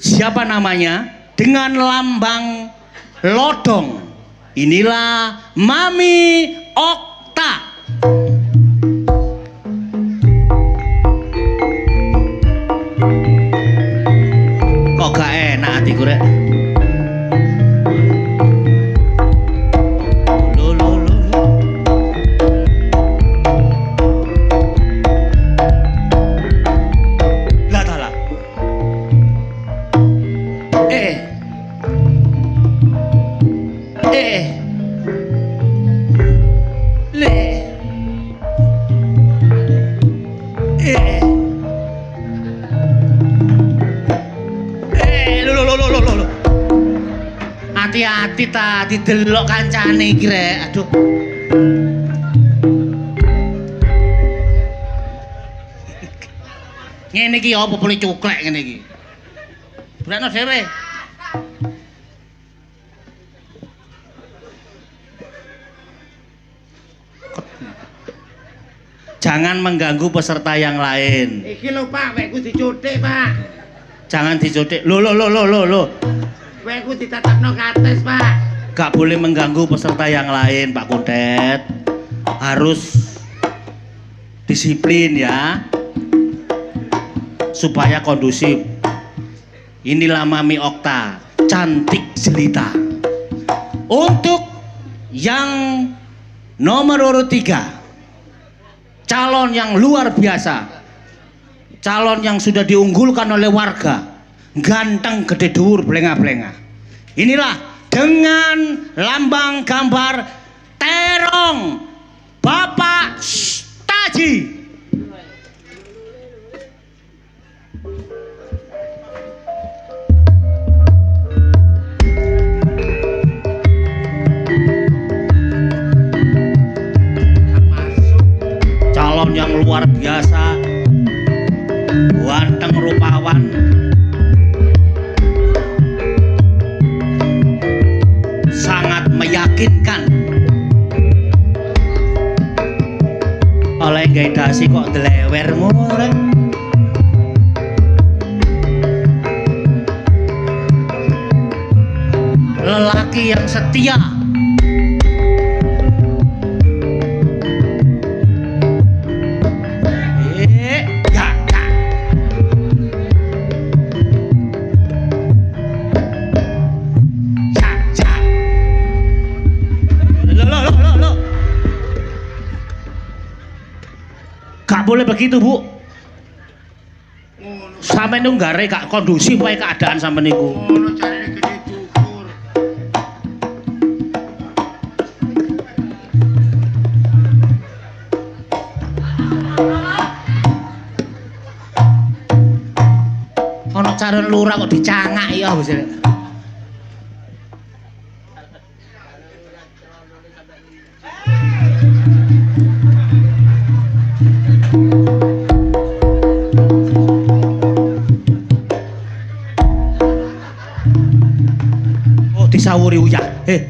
Siapa namanya? Dengan lambang lodong. Inilah Mami Okta. Kok gak enak hatiku rek? Hati-hati ta didelok kancane iki rek. Aduh. Ngene iki apa boleh cuklek ngene iki. Berakno dhewe. Jangan mengganggu peserta yang lain. Iki lho Pak, wekku dicutik Pak. Jangan dicutik. Lho. Wekku ditatapno Kates Pak. Gak boleh mengganggu peserta yang lain, Pak Kuntet. Harus disiplin ya, supaya kondusif. Inilah Mami Okta, cantik jelita. Untuk yang nomor urut 3, calon yang luar biasa, calon yang sudah diunggulkan oleh warga, ganteng, gede dhuwur, blenga-blenga. Inilah dengan lambang gambar terong Bapak Taji. Calon yang luar biasa, ganteng rupawan, sangat meyakinkan. Oleh gawe dasi kok delewer ngono. Lelaki yang setia. Gak boleh begitu, Bu. Sampai nunggare gak kondusif wae keadaan sampe niku. Ngono carane gede cukur. Ana calon lurah kok dicangak ya wis. Disawuri uyah.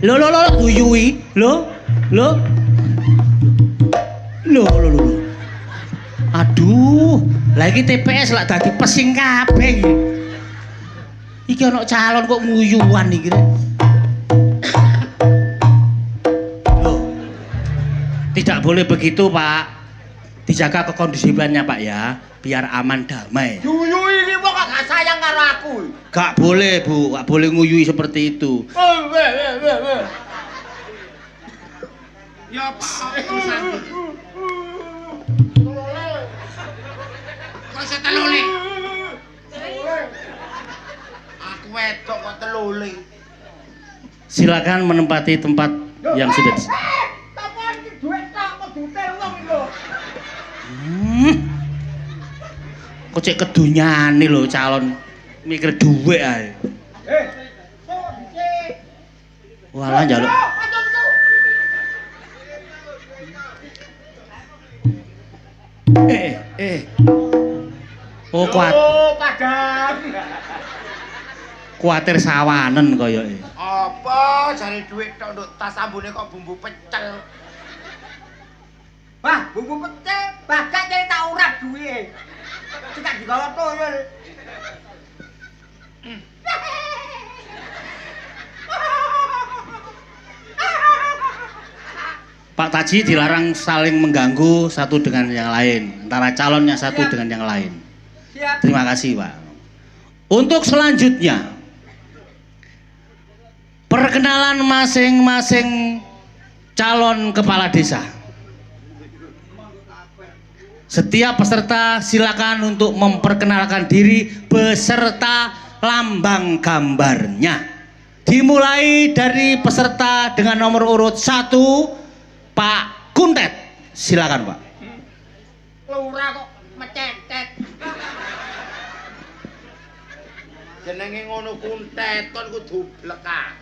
Lho uyui. Lho. Aduh, lah iki TPS lak dadi pesing kabeh iki. Iki ana calon kok nguyuan iki. Loh. Tidak boleh begitu, Pak. Dijaga kekondusifannya, Pak ya, biar aman damai. Yuyui iki kok gak sayang karo aku. Gak boleh, Bu. Gak boleh nguyui seperti itu. Ya Pak, kok setelole? Aku wedok kok telole. Silakan menempati tempat yang sudah Tapan iki dhuwit tak kok dutel wong iki lho. Kok cek kedunyane lho calon mikir dhuwit ae. Kok dicek. Walah njaluk. Oh, Padang. kuatir sawanen koyoke. Apa jare dhuwit tok nduk tas ambune kok bumbu pecel. Wah, bumbu pecel, bagat nyari tak urap duwe. Cekak digawa toyol. Pak Taji dilarang saling mengganggu satu dengan yang lain, antara calonnya satu dengan yang lain. Siap. Terima kasih, Pak. Untuk selanjutnya, perkenalan masing-masing calon kepala desa. Setiap peserta silakan untuk memperkenalkan diri beserta lambang gambarnya. Dimulai dari peserta dengan nomor urut 1, Pak Kuntet. Silakan, Pak. Lurah kok mecetet. Jenenge ngono Kuntet kon kudu blekah.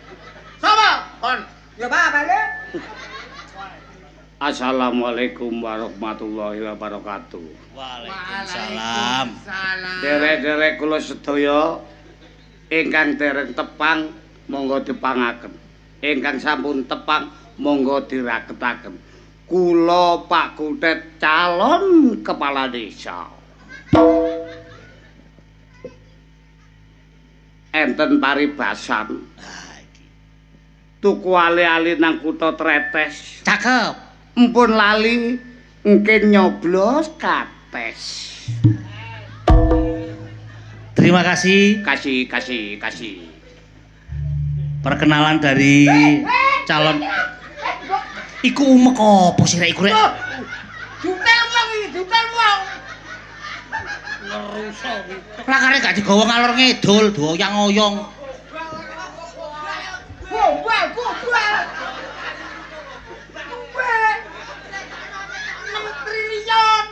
Sapa? Kon. Ya Pak, balik. Assalamualaikum warahmatullahi wabarakatuh. Waalaikumsalam. Derek-derek kula sedaya ingkang dereng tepang monggo dipangaken. Ingkang sampun tepang monggo diraketaken. Kula Pak Kuntet calon kepala desa. Enten paribasan. tuku ali-ali nang kutha Tretes. Cakep. Empun lali engke nyoblos kates. Terima kasih. Kasih. Perkenalan dari calon. Iku umek apa sih rek iku rek? Jutel wong. Lakare gak digawa ngalor ngidul, doyang-oyong. Gombal. 6 triliun.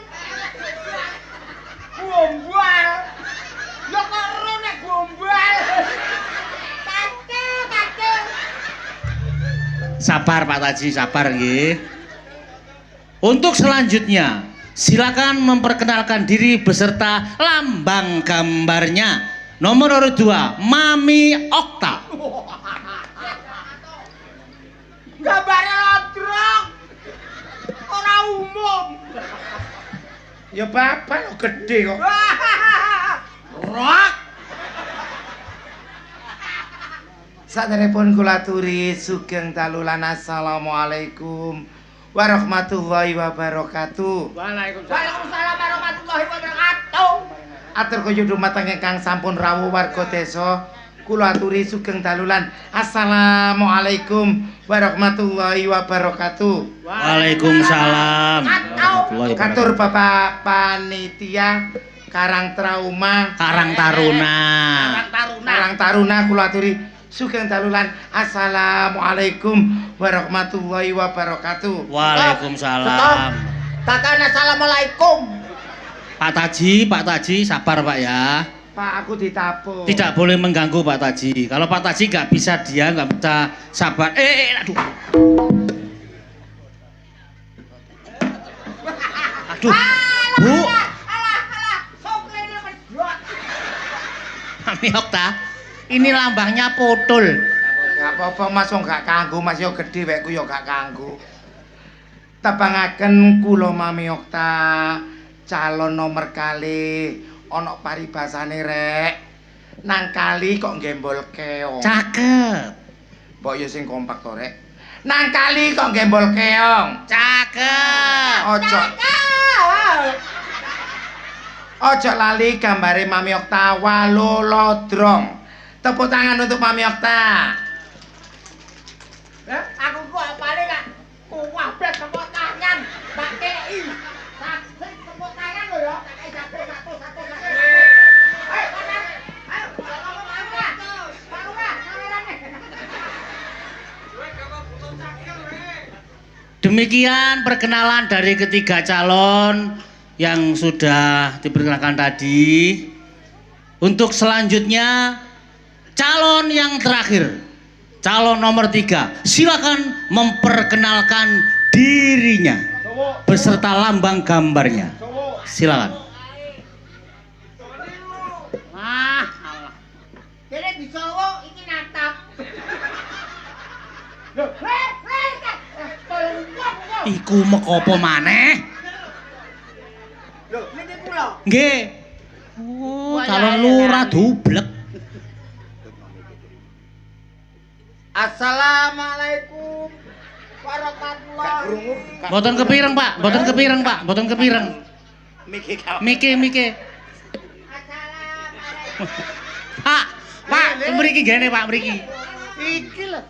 Gombal. Yo kok ero nek gombal. Kake. Sabar Pak Taji, sabar nggih. Untuk selanjutnya, silakan memperkenalkan diri beserta lambang gambarnya. Nomor urut 2, Mami Okta. Gambare lodrong. Ora umum. Ya bapak lo gede kok. Rok. Saderepun kula aturi sugeng dalu lan assalamualaikum warahmatullahi wabarakatuh. Waalaikumsalam warahmatullahi wabarakatuh. Atur kaya dumateng ingkang sampun rawuh warga desa, kula aturi sugeng dalu lan assalamualaikum warahmatullahi wabarakatuh. Waalaikumsalam. warahmatullahi Katur wabarakatuh. Bapak Panitia Karang Trauma Karang Taruna. Karang Taruna kula aturi sugeng dalu lan assalamualaikum warahmatullahi wabarakatuh. Waalaikumsalam. Kakak assalamualaikum. Pak Taji, sabar Pak ya. Pak aku ditapuk. Tidak boleh mengganggu Pak Taji. Kalau Pak Taji nggak bisa diam, nggak bisa sabar. Aduh. Aduh, Bu. Mami Okta, ini lambangnya potul. Gak apa-apa Mas, wong gak kanggo Mas, yo gedhe wekku yo gak kanggo. Tepangaken kula Mami Okta calon nomor kali ana paribasane rek. Nang kali kok gembol keong. Cakep. Mbok yo sing kompak to rek. Nang kali kok gembol keong. Cakep. Ojo lali gambare Mami Okta walolodrong. Tepuk tangan untuk Mami Okta. Aku kok apane kak? Kuwah bet tepuk tangan. Mbak Kei. Sakit tepuk tangan lho ya. Kakek jatuh satu. Ayo, kanan. Ayo, Pak Lurah, kamerane. Demikian perkenalan dari ketiga calon yang sudah diperkenalkan tadi. Untuk selanjutnya calon yang terakhir, calon nomor 3, silakan memperkenalkan dirinya beserta lambang gambarnya. Silakan. Dene disowo iki natap. Lho, Iku mekopo maneh? Lho, niki kula. Nggih. Oh, calon lurah dublek. Assalamualaikum warahmatullahi. Mboten kepireng, Pak. Mboten kepireng, Pak. Mboten kepireng. Miki. Pak, mriki gene, Pak, mriki. Iki lho.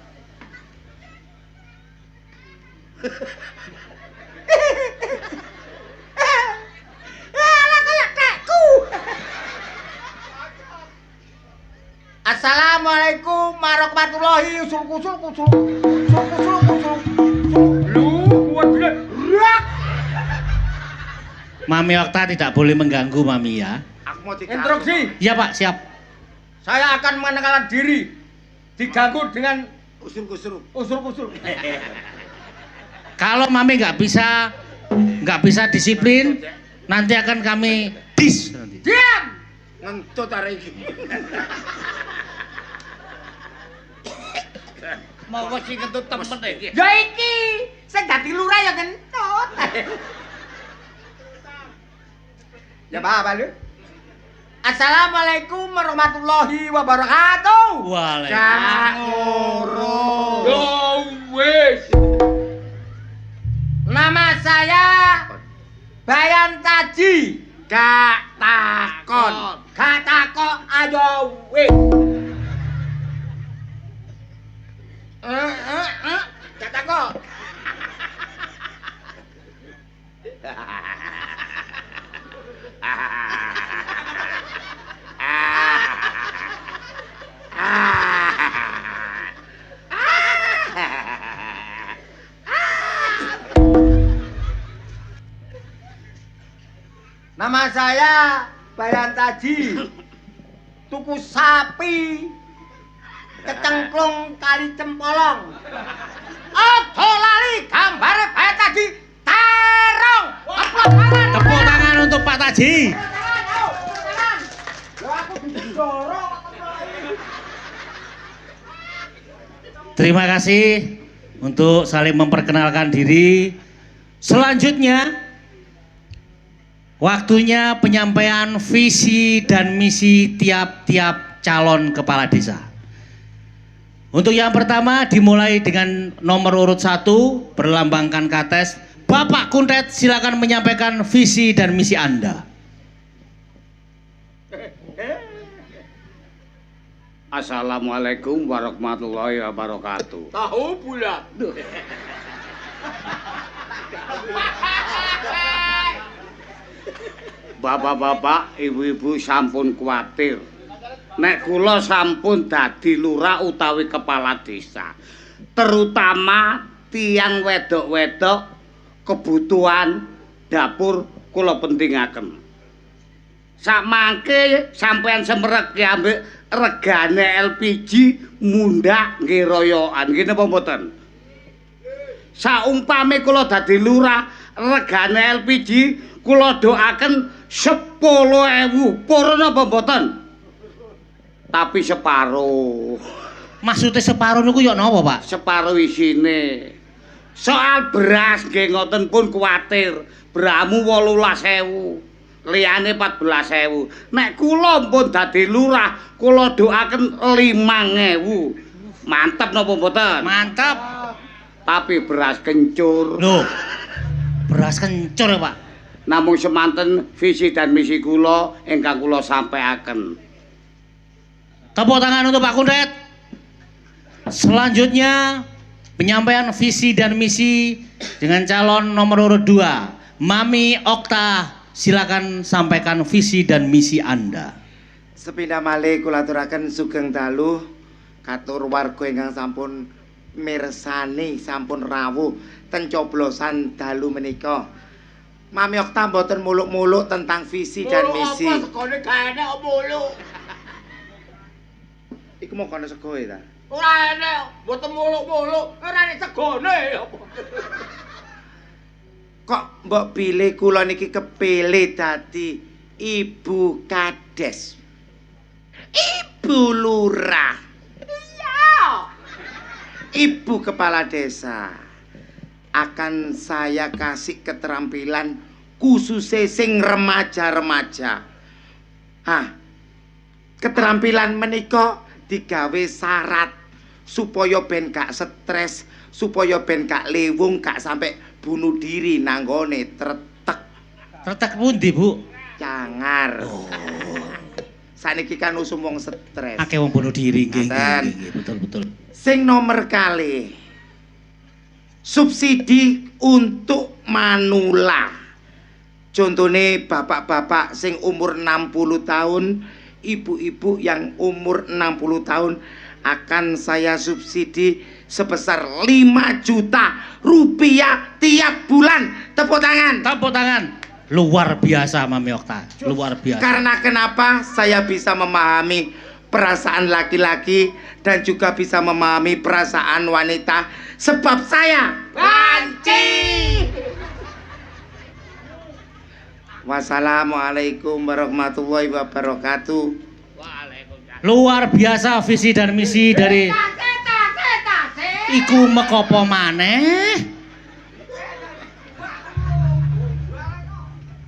Lah kaya tekku. Assalamualaikum warahmatullahi wabarakatuh. Lu kuat gede. Rak. Mami Okta tidak boleh mengganggu Mami ya. Aku mau Instruksi. Iya, Pak, siap. Saya akan mengenalkan diri. Diganggu dengan usul-usul. usul-usul. Kalau Mami nggak bisa disiplin, nanti akan kami dis nanti. Diam. Ngentut arek iki. Mau sing kentut temen iki. Ya iki sing dadi lurah ya kentut. Ya apa lu? Assalamualaikum warahmatullahi wabarakatuh. Waalaikumsalam. Urung. Oh, wis. Nama saya Bayan Taji. Gak takon. Gak takok ayo wis. Gak takok. Nama saya Bayan Taji. Tuku sapi kecengklung kali cempolong. Ojo lali gambare Bayan Taji terong. Tepuk tangan untuk Pak Taji. Terima kasih untuk saling memperkenalkan diri. Selanjutnya, waktunya penyampaian visi dan misi tiap-tiap calon kepala desa. Untuk yang pertama dimulai dengan nomor urut 1 berlambangkan kates. Bapak Kuntet silakan menyampaikan visi dan misi Anda. Assalamualaikum warahmatullahi wabarakatuh. Tahu bulat. Bapak-bapak, ibu-ibu sampun kuwatir. Nek kula sampun dadi lurah utawi kepala desa. Terutama tiang wedok-wedok kebutuhan dapur kula pentingaken. Sakmangke sampean semerek ki ambek regane LPG mundak nggih royokan. Nggih napa mboten? Saumpame kula dadi lurah regane LPG kula doaken 10.000. Purun napa mboten? Tapi separuh. Maksudnya separuh niku ya napa, Pak? Separuh isine. Soal beras nggih ngoten pun kuwatir. Beramu 18.000. Liyane 14.000. Nek kula pun dadi lurah, kula doaken 5.000. Mantep napa mboten? Mantap. Tapi beras kencur. Loh. Beras kencur ya, Pak. Namung semanten visi dan misi kula ingkang kula sampaiaken. Tepuk tangan untuk Pak Kuntet. Selanjutnya penyampaian visi dan misi dengan calon nomor urut 2. Mami Okta, silakan sampaikan visi dan misi Anda. Sepindah malih kula aturaken sugeng dalu katur warga ingkang sampun mirsani sampun rawuh ten coblosan dalu menika. Mami Okta mboten muluk-muluk tentang visi dan misi. Apa segone gak enek muluk. Iku mau kono sego ta? Ora enek, mboten muluk-muluk, ora enek segone. Kok mbok pilih kula niki kepilih dadi ibu kades. Ibu lurah. Iya. Ibu kepala desa. Akan saya kasih keterampilan khususnya sing remaja-remaja. Keterampilan menika digawe syarat supaya ben gak stres, supaya ben gak lewung, gak sampai bunuh diri nanggone tretek. Tretek pundi, Bu? Cangar. Saniki kan usum wong stres. Akeh wong bunuh diri nggih, Ngaten. nggih, betul. Sing nomor kali subsidi untuk manula. Contohnya bapak-bapak sing umur 60 tahun, ibu-ibu yang umur 60 tahun akan saya subsidi sebesar 5 juta rupiah tiap bulan. Tepuk tangan. Tepuk tangan. Luar biasa Mami Okta, luar biasa. Karena kenapa saya bisa memahami perasaan laki-laki dan juga bisa memahami perasaan wanita, sebab saya Banci. Wassalamualaikum warahmatullahi wabarakatuh. Luar biasa visi dan misi dari iku mekopo maneh.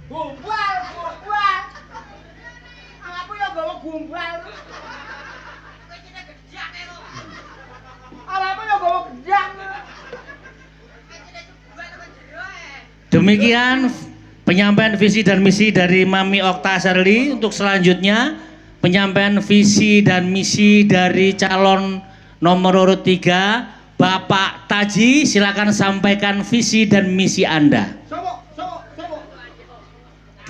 Gumbal. Aku yo gawa gumbal. Alamu yo gawa Demikian penyampaian visi dan misi dari Mami Okta Sherly. Untuk selanjutnya penyampaian visi dan misi dari calon nomor urut 3 Bapak Taji. Silakan sampaikan visi dan misi Anda. Sopo.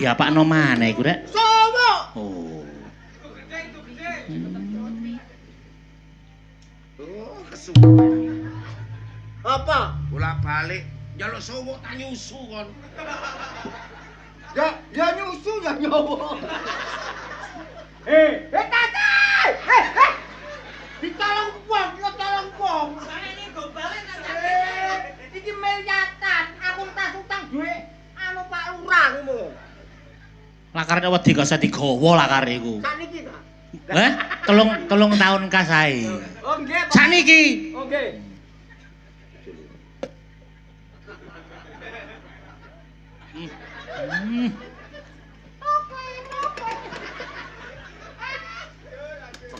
Diapakno maneh iku rek? Sopo. Oh. Apa? Bolak-balik njaluk suwuk tak nyusu kon. Ya nyusu ya nyowo. Tati! Ditolong wong. Ini gobale iki miliatan, aku tas utang duit anu Pak Lurah ngono. Lakare wedi gak usah digawa lakare iku. Sakniki ta? Telung tahun kasae. Oh nggih. Saniki. Oh nggih.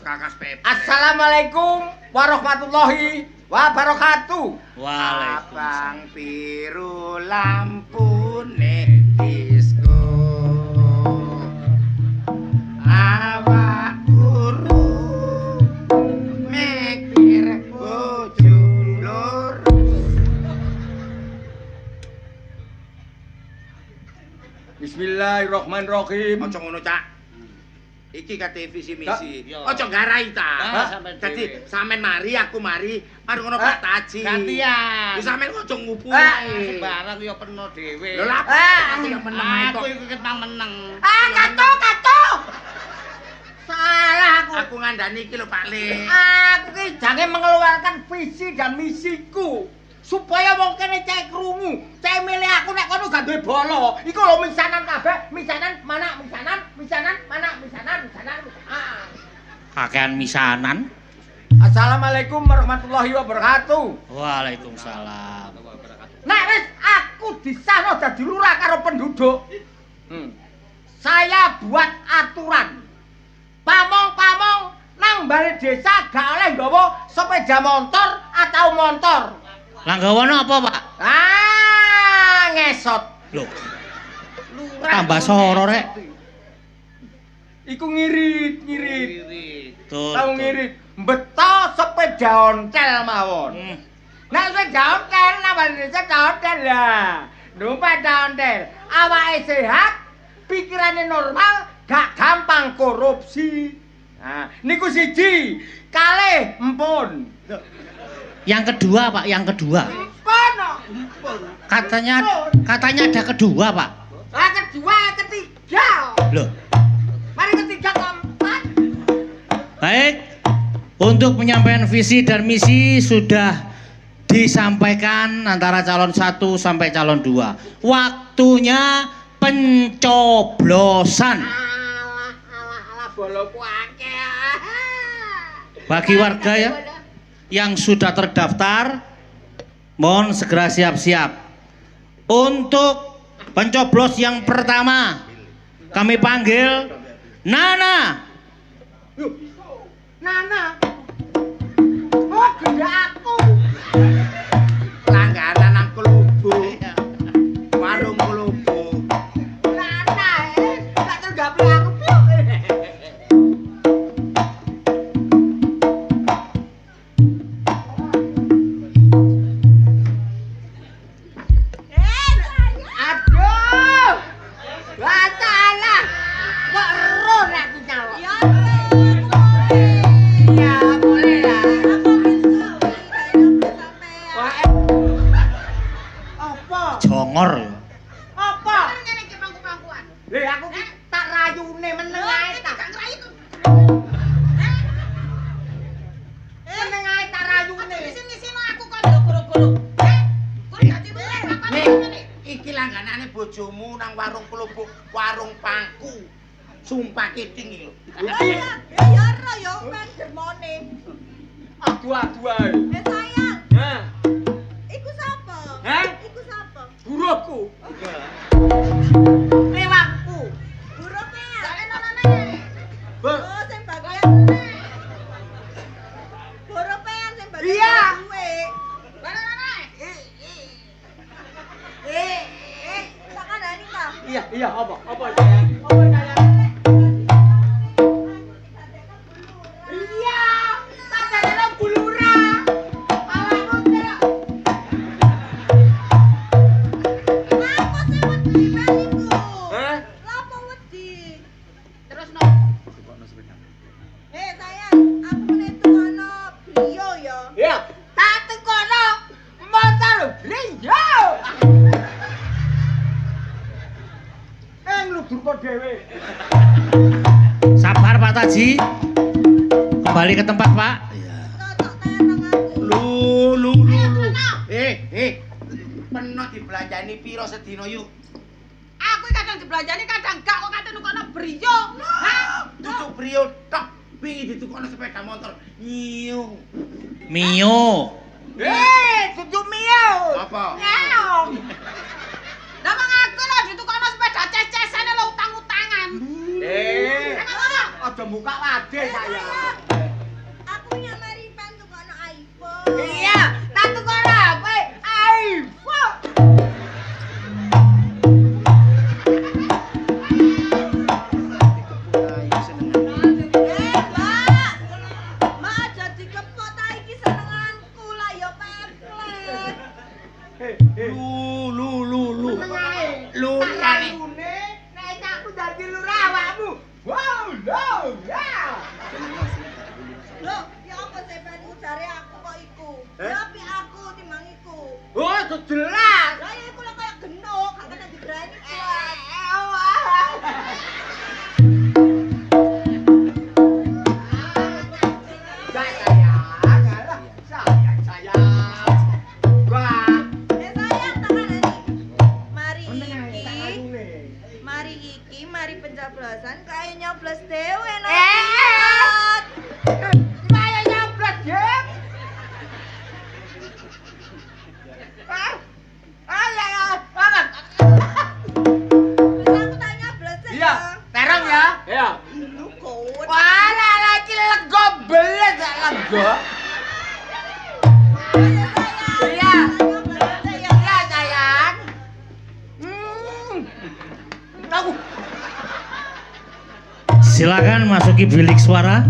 Kakas Pepe. Assalamualaikum warahmatullahi wabarakatuh. Waalaikumsalam. Abang biru lampune disco. Awak guru mikir bojo loro. Bismillahirrahmanirrahim. Aja ngono, Cak. Iki kate visi misi. Yo. Aja garai ta. sampean Dadi dhewe. sampean mari aku mari, mari ngono Pak Taji. Gantian. Wis sampean aja ngupu. Sembarang ya penuh dhewe. Lho lah, aku yang meneng Aku itu. iku ketang meneng. Kato. Salah aku. Aku ngandani iki lho Pak Le. Aku ki jange mengeluarkan visi dan misiku supaya wong kene cek krungu. Cek milih aku nek kono gak duwe bolo. Iku lho misanan kabeh, misanan. Kakean misanan. Assalamualaikum warahmatullahi wabarakatuh. Waalaikumsalam. Nek wis aku disahno dadi lurah karo penduduk. Saya buat aturan. Pamong-pamong nang bali desa gak oleh nggawa sepeda motor atau motor. Lah nggawono apa, Pak? Ngesot. Loh, tambah soro rek. Iku ngirit. Tuh. Tahu ngirit. Beto sepeda ontel mawon. Nek sepeda ontel nang bali desa ontel lah. Dompet ontel. Awake sehat, pikirane normal, gak gampang korupsi. Nah, niku siji. Kalih empun. Yang kedua, Pak, yang kedua. Empun. Katanya ada kedua, Pak. Lah kedua, ketiga. Loh, Mari ketiga keempat. baik. Untuk penyampaian visi dan misi sudah disampaikan antara calon 1 sampai calon 2. Waktunya pencoblosan. Alah boloku akeh. Bagi warga ya yang sudah terdaftar, mohon segera siap-siap. Untuk pencoblos yang pertama, kami panggil Nana. Nana. Oh, gede aku. Langganan nang Klubu. Warung Klubu. Nana, tak tergaple aku. Aduh. Lah salah. Kok ero nek aku nyalok. Ya boleh lah. Wah, apa? Jongor. Apa? Lha aku ki tak rayune meneng ae ta. Meneng ae tak rayune. Iki langganane bojomu nang warung Klubu, warung Pangku. Sumpah kiting iki lho. Adu-adu ae. Hah? Hah? Buruhku. Lewatku. Iya. Iya, apa? Apa sayang? Apa sayang? Iya, tak ada bulura. Awakmu kira. Apa sih wedi baliku? Hah? Lapo wedi? Terus no. Sayang, aku meneh tukono brio ya. Ya, tak tukono motor brio. Ngludur kok dhewe. Sabar Pak Taji. Kembali ke tempat Pak. Cocok tenang aku. Lu. Peno dibelanjani piro sedina yuk? Aku kadang dibelanjani kadang gak kok kate nukono brio. Hah? Tutuk brio tok. Wingi ditukono sepeda motor. Nyiu. Mio. Dudu mio. Apa? Nyeong. Lah wong aku lho ditukono sepeda ces-cesan lho utang-utangan. Aja buka wade saya. Aku nyamari pan tukono iPhone. Iya, tak tukono kowe iPhone. Mbak. Mbak aja dikepot ta iki senenganku lah ya peplet. Lu. Lu lali. Nek aku dadi lurah awakmu. Wow, ya. Loh, ya apa sih ben ujare aku kok iku? Ya api aku timbang iku. Oh, jelas. Lah ya iku lho kaya genuk, gak kena diberani kuat. Mari pencoblosan kaya nyoblos dhewe no. Kaya nyoblos ya. Aku tak nyoblos ya. Terong ya. Iya. Lu kok. Wala lagi lego belet gak lego. Iya. Iya sayang. Tahu. Silakan masuki bilik suara.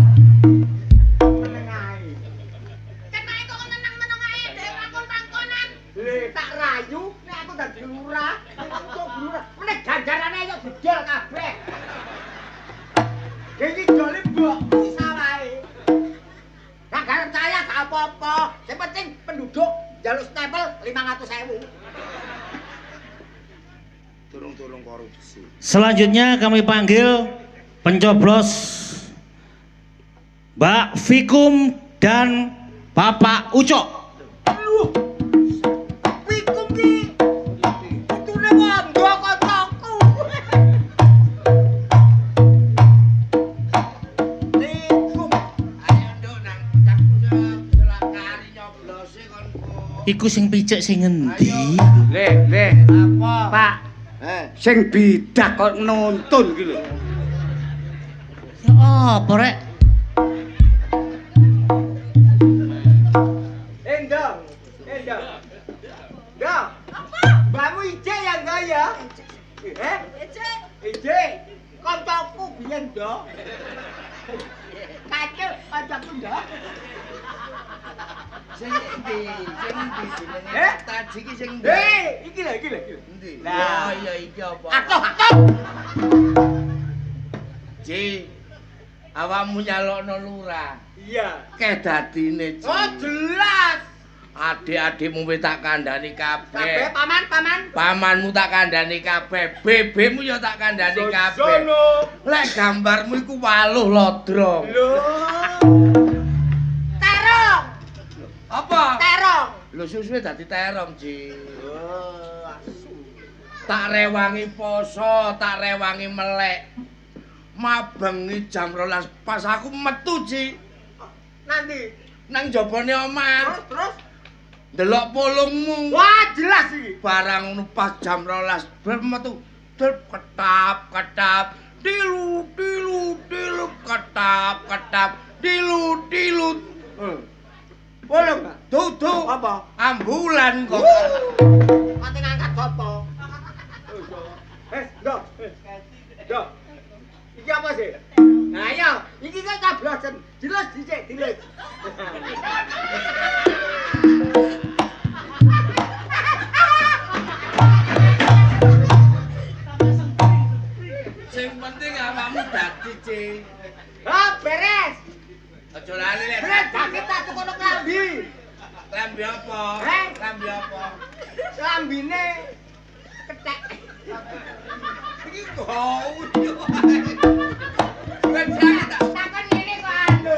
Kenake kok meneng-meneng ae dhewe pangkon-pangkonan. Tak rayu nek aku dadi lurah. Kok lurah. Meneh ganjarane ayo didol kabeh. Iki dole mbokku sawahe. Gak garep saya gak apa-apa. Sing penting penduduk njaluk stempel 500.000. Turung korupsi. Selanjutnya kami panggil pencoblos Mbak Fikum dan Bapak Ucok. Pikum ki. Itune wondo kancaku. Pikum. Ayo nduk nang cak selakari nyoblose kon. Iku sing picek sing ngendi? Le. Apa? Pak, sing bidak kok nuntun iki lho. Ya apa rek? Endang. Enggak. Apa? Mbakmu Ije yang gaya. Ije. Kancaku biyen, Dok. Kacau kancaku, Dok. Sing ndi? Taji ki sing ndi? Iki lho. Endi? Lah. Iya iki apa? Atuh. Ji. Awakmu nyalokno lurah. Iya. Keh dadine, Ji. Oh, jelas. Adik-adikmu wis tak kandhani Kabeh kabeh. paman. Pamanmu tak kandhani kabeh. Bebemu ya tak kandhani kabeh. Sono. Lek gambarmu iku waluh lodrong. Lho. Terong. Apa? Terong. Lho susuwe dadi terong, Ji. Tak rewangi poso, tak rewangi melek. Mabengi jam 12 pas aku metu, Ji. Nanti. Nang jabane omah. Terus. Delok polungmu. Wah, jelas iki. Barang ngono pas jam 12 metu. Del ketap. Dilu ketap. Dilu. Bolong. Dudu. Apa? Ambulan kok. Kate ngangkat apa? Yo. Iki apa sih? Nah, ayo, iki kan cablasen. Dilus dhisik, dilus. Sing penting awakmu dadi, Cing. Ah, beres. Aja lali lek. Beres jaket tak tukono klambi. Lambi apa? Heh? Lambi apa? Klambine kethek. Iki kok Wes jaket tak. Takon ngene kok anu.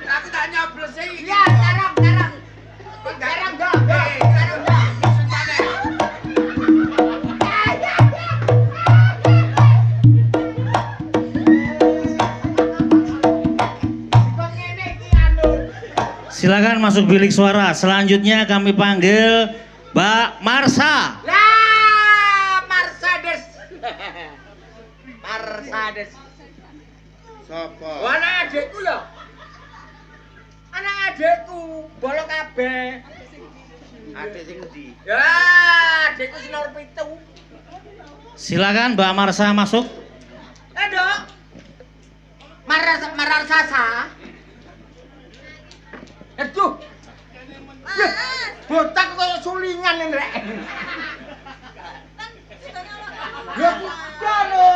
Aku tak nyobles iki. Iya, tarong. Tarong do. Tarong do. Silakan masuk bilik suara. Selanjutnya kami panggil Mbak Marsha. Lah, Mercedes. Mercedes. Sopo? Oh, anak adekku ya. Anak adekku, bolong kabeh. Adek sing endi? Ya, adekku sing nomor 7. Silakan Mbak Marsha masuk. Dok. Marar sasa. Aduh. Ya, botak kaya sulingan ini, Rek. Ya, kono.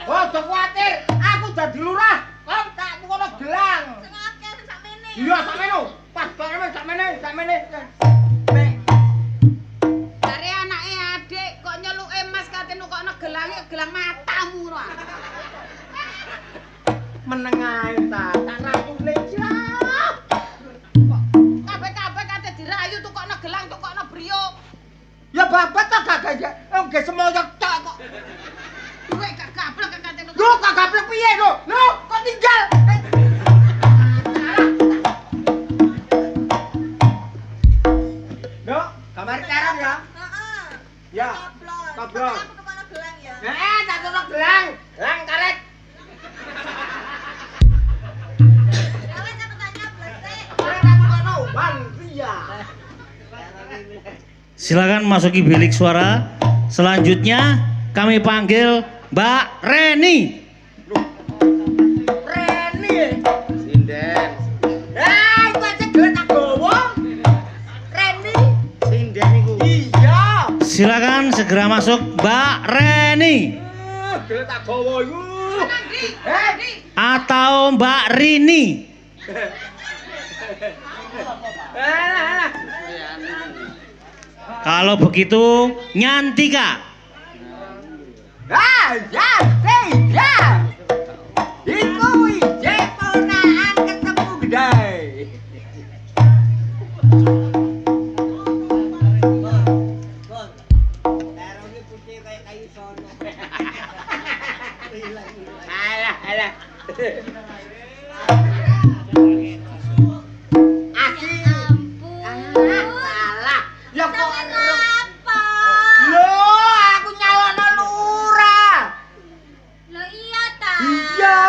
Oh, do kuwatir. Aku dadi lurah. Kok tak kono gelang. Iya, sakmene. Pas kok sakmene. Dari anake adik kok nyeluke Mas kate nukokno gelang matamu ora. Meneng ae ta, tak rakune jauh. Kabeh kate dirayu tukokno gelang, tukokno briyo. Ya babat ta gak nggih semoyok tok kok. Duwe gak gablek kate nukokno. Lho, kok gablek piye lho? Lho, kok tinggal? Lho, gambar terong ya? Ya. Toblong. Tak tukok gelang. Gelang karet. Silakan masuki bilik suara. Selanjutnya kami panggil Mbak Reni. Reni. Sinden. Iku aja gelet tak gowo. Reni. Sinden iku. Iya. Silakan segera masuk Mbak Reni Gelet tak gowo iku. atau Mbak Rini. Alah. Kalau begitu Nyantika. Ya. Iku ije ponaan ketemu gede. Alah. Aki. Salah. Ya kok Lho, aku nyalono lurah. Lho iya ta. Iya.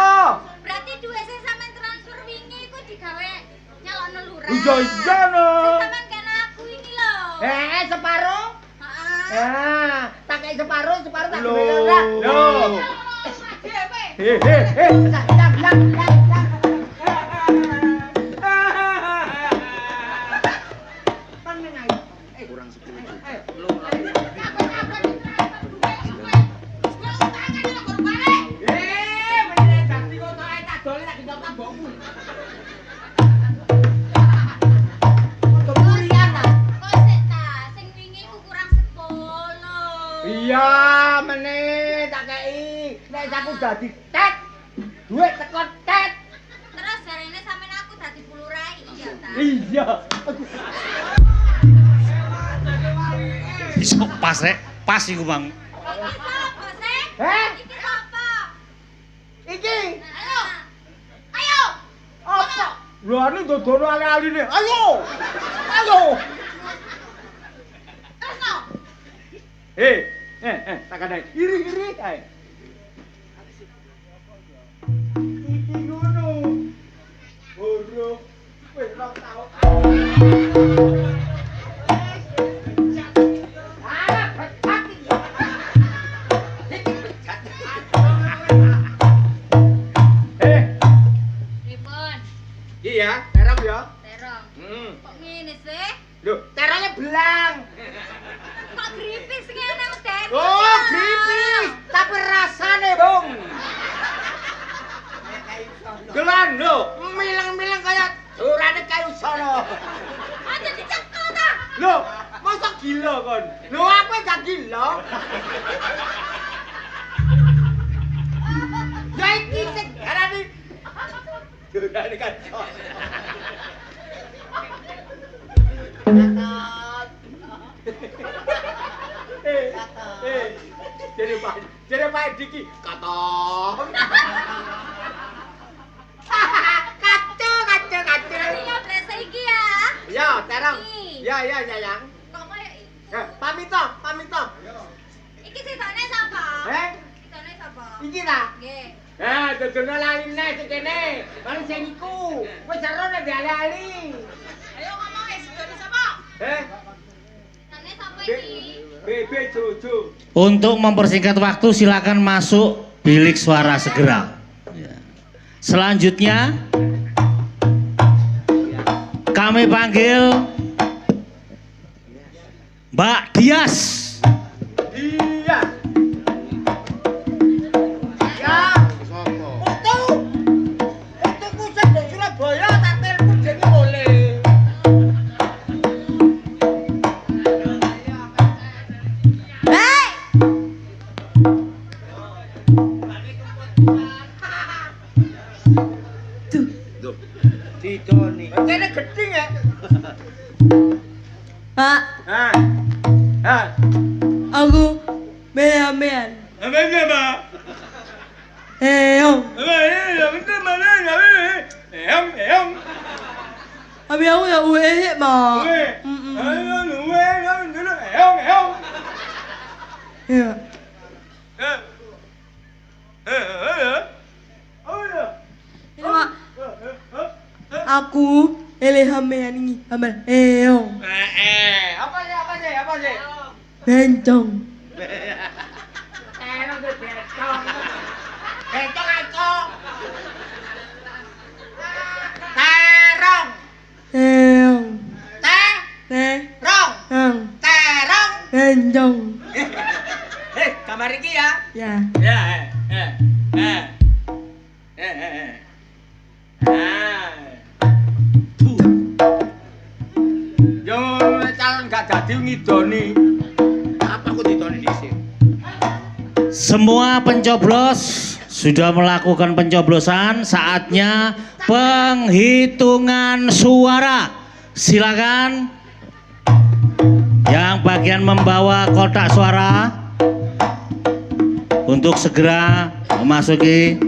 Berarti duwe sing sampean transfer wingi iku digawe nyalokno lurah. Iya no. Sing sampean kena aku ini lho. Separuh? Heeh. Tak kei separuh tak gawe Lho. lurah. Lho. Bilang. Kurang 10 juta. Meneh dadi kok tak dole tak gendong tambokmu. Kok kuliah ta? Kok sik ta, sing wingi iku kurang 10. Iya, meneh tak kei. Nek aku dadi tet. Duit teko tet. Terus jarene sampean aku dadi bulurai iya ta. Iya. Iso pas rek, pas iku Bang. Iki sapa sih? Heh? Iki sapa? Iki. Ayo. Apa? Lho anu dodono ali-aline. Ayo. Terusno. Tak kandhani. Iri ae. Iki ngono. Boro. Wis 2 taun. Alah, betati Kon lho, milang-milang kaya durane kayu sono. Aja dicekel ta. Lho, mosok gila kon. Lho aku gak gila. Ya iki sing garane durane kayu. Jadi Pak Diki katong. Kacau. Iya, blese iki ya. Ya, terong. Iki. Ya, yang. Kok koyo Pamito. iki sidone sapa? Sidone sapa? Iki ta? Nggih. Dodono lali neh sing kene. Kan sing iku. Wis seru nek diali-ali. Ayo ngomong sidone sapa? Sidone sapa iki? Bebe Jojo. Untuk mempersingkat waktu silakan masuk bilik suara segera. Ya. Selanjutnya kami panggil Mbak Dias. Iya. Ya. Utuku sing do Surabaya tak telepon jenenge boleh. Didoni. Kene geding ya. Pak, aku mean-mean. Apa, Pak? Eyong. Tapi aku ya uwe Pak. Ya. Ini Pak. Aku elehamean ini amal eyong. Apa sih? Bencong. Bencong aku. Terong. Eyong. Terong. Ang. Terong. Bencong. Kamar iki ya. Ya. Ya. Yo calon gak dadi ngidoni. Apa kok didoni dhisik? Semua pencoblos sudah melakukan pencoblosan, saatnya penghitungan suara. Silakan yang bagian membawa kotak suara untuk segera memasuki,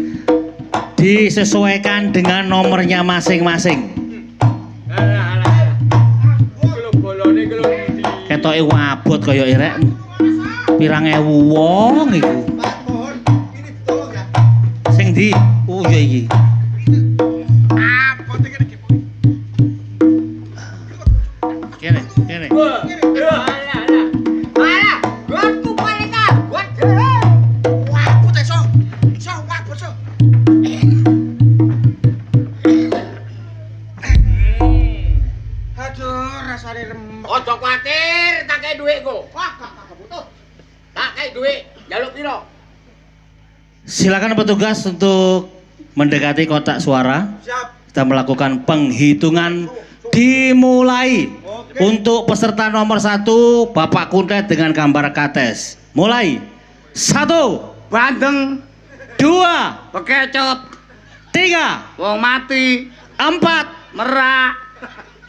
disesuaikan dengan nomornya masing-masing. Bolone gelem ndi? Ketoke wabot kaya irek. Pirang ewu wong iku. Pak, mohon ini tolong ya. Sing ndi? Oh iya iki. Apa iki iki? Kene. Alah, buatku paling buat. Wah, aku teh so. Wah, bos. Aduh, rasane remek. Ojo kuwatir, tak kei dhuwitku. Wah, gak butuh. Tak kei dhuwit, njaluk piro? Silakan petugas untuk mendekati kotak suara. Siap. Kita melakukan penghitungan dimulai. Untuk peserta nomor 1 Bapak Kuntet dengan gambar kates. Mulai. 1, Bandeng, 2, bekecot, 3, wong mati, 4, merak,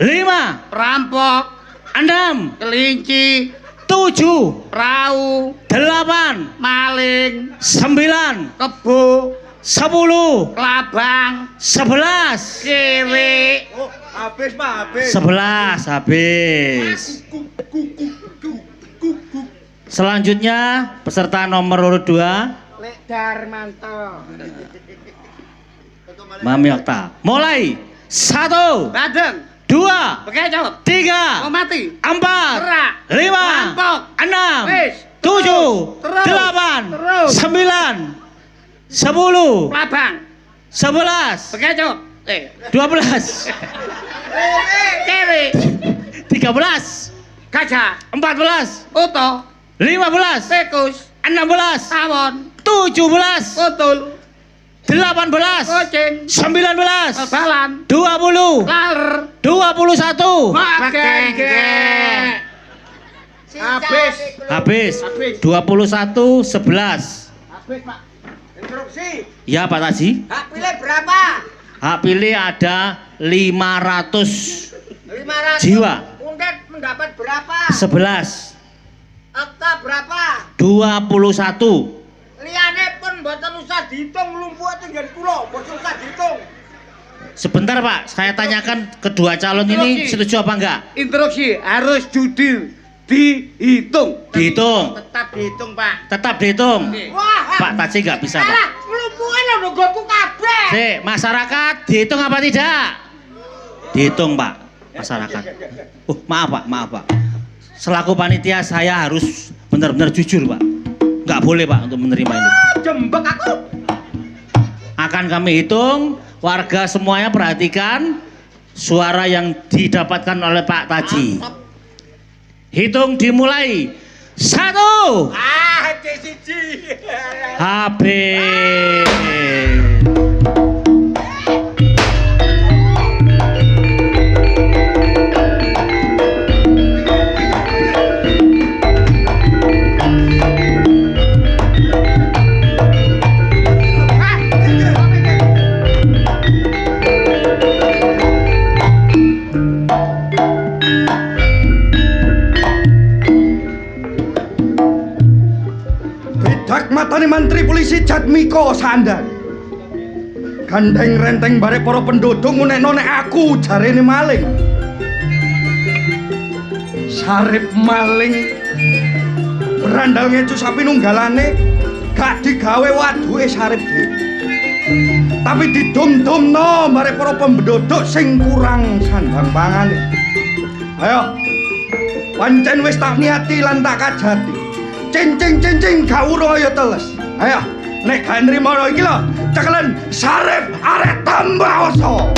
5, perampok, 6, kelinci, 7, perahu, 8, maling, 9, kebo, 10, kelabang, 11, cewek. Oh, habis, Pak, habis. 11 habis. Selanjutnya peserta nomor urut 2 Lek Darmanto. Mami Okta. Mulai. 1, Bandeng, 2, bekecot, 3, wong mati, 4, merak, 5, perampok, 6, wis, 7, terus, 8, terus. 9, 10, kelabang, 11, bekecot, 12, cewek, 13, gajah, 14, uto, 15, tikus, 16, tawon, 17, utul, 18, 18, kucing 19, balan 20, lar 21. makengke habis Habis. Habis. 21, 11. Habis, Pak. Instruksi. Ya Pak Taji. Hak pilih berapa? Hak pilih ada 500 500. jiwa. Undet mendapat berapa? 11, Akta berapa? 21. Liyane pun mboten usah dihitung lumpuh tinggal kula, mboten usah dihitung. Sebentar Pak, saya tanyakan kedua calon ini setuju apa enggak? instruksi harus judil dihitung Dihitung. Tetap dihitung, Pak. Tetap dihitung. Wah, Pak Taji enggak bisa Pak. Alah, lumpuhe lho nggonku kabeh. Sik, masyarakat dihitung apa tidak? Dihitung Pak, masyarakat. Maaf Pak. Selaku panitia saya harus benar-benar jujur Pak. Enggak boleh Pak untuk menerima ini. Jembek aku. Akan kami hitung, warga semuanya perhatikan suara yang didapatkan oleh Pak Taji. Hitung dimulai. 1. C1. Habis. Matane Mantri Polisi Jatmiko Sandar. Gandeng renteng barek para penduduk ngunekno nek aku jarene maling. Sarip maling. Berandal ngecu sapi nunggalane gak digawe waduke Sarip dhewe. Tapi didum-dumno barek para penduduk sing kurang sandang pangane. Ayo. Pancen wis tak niati lan tak kajati. Cincing gak uruh ya teles. Ayo, nek gak nrimo iki lho, cekelen Sarip arek tambah oso.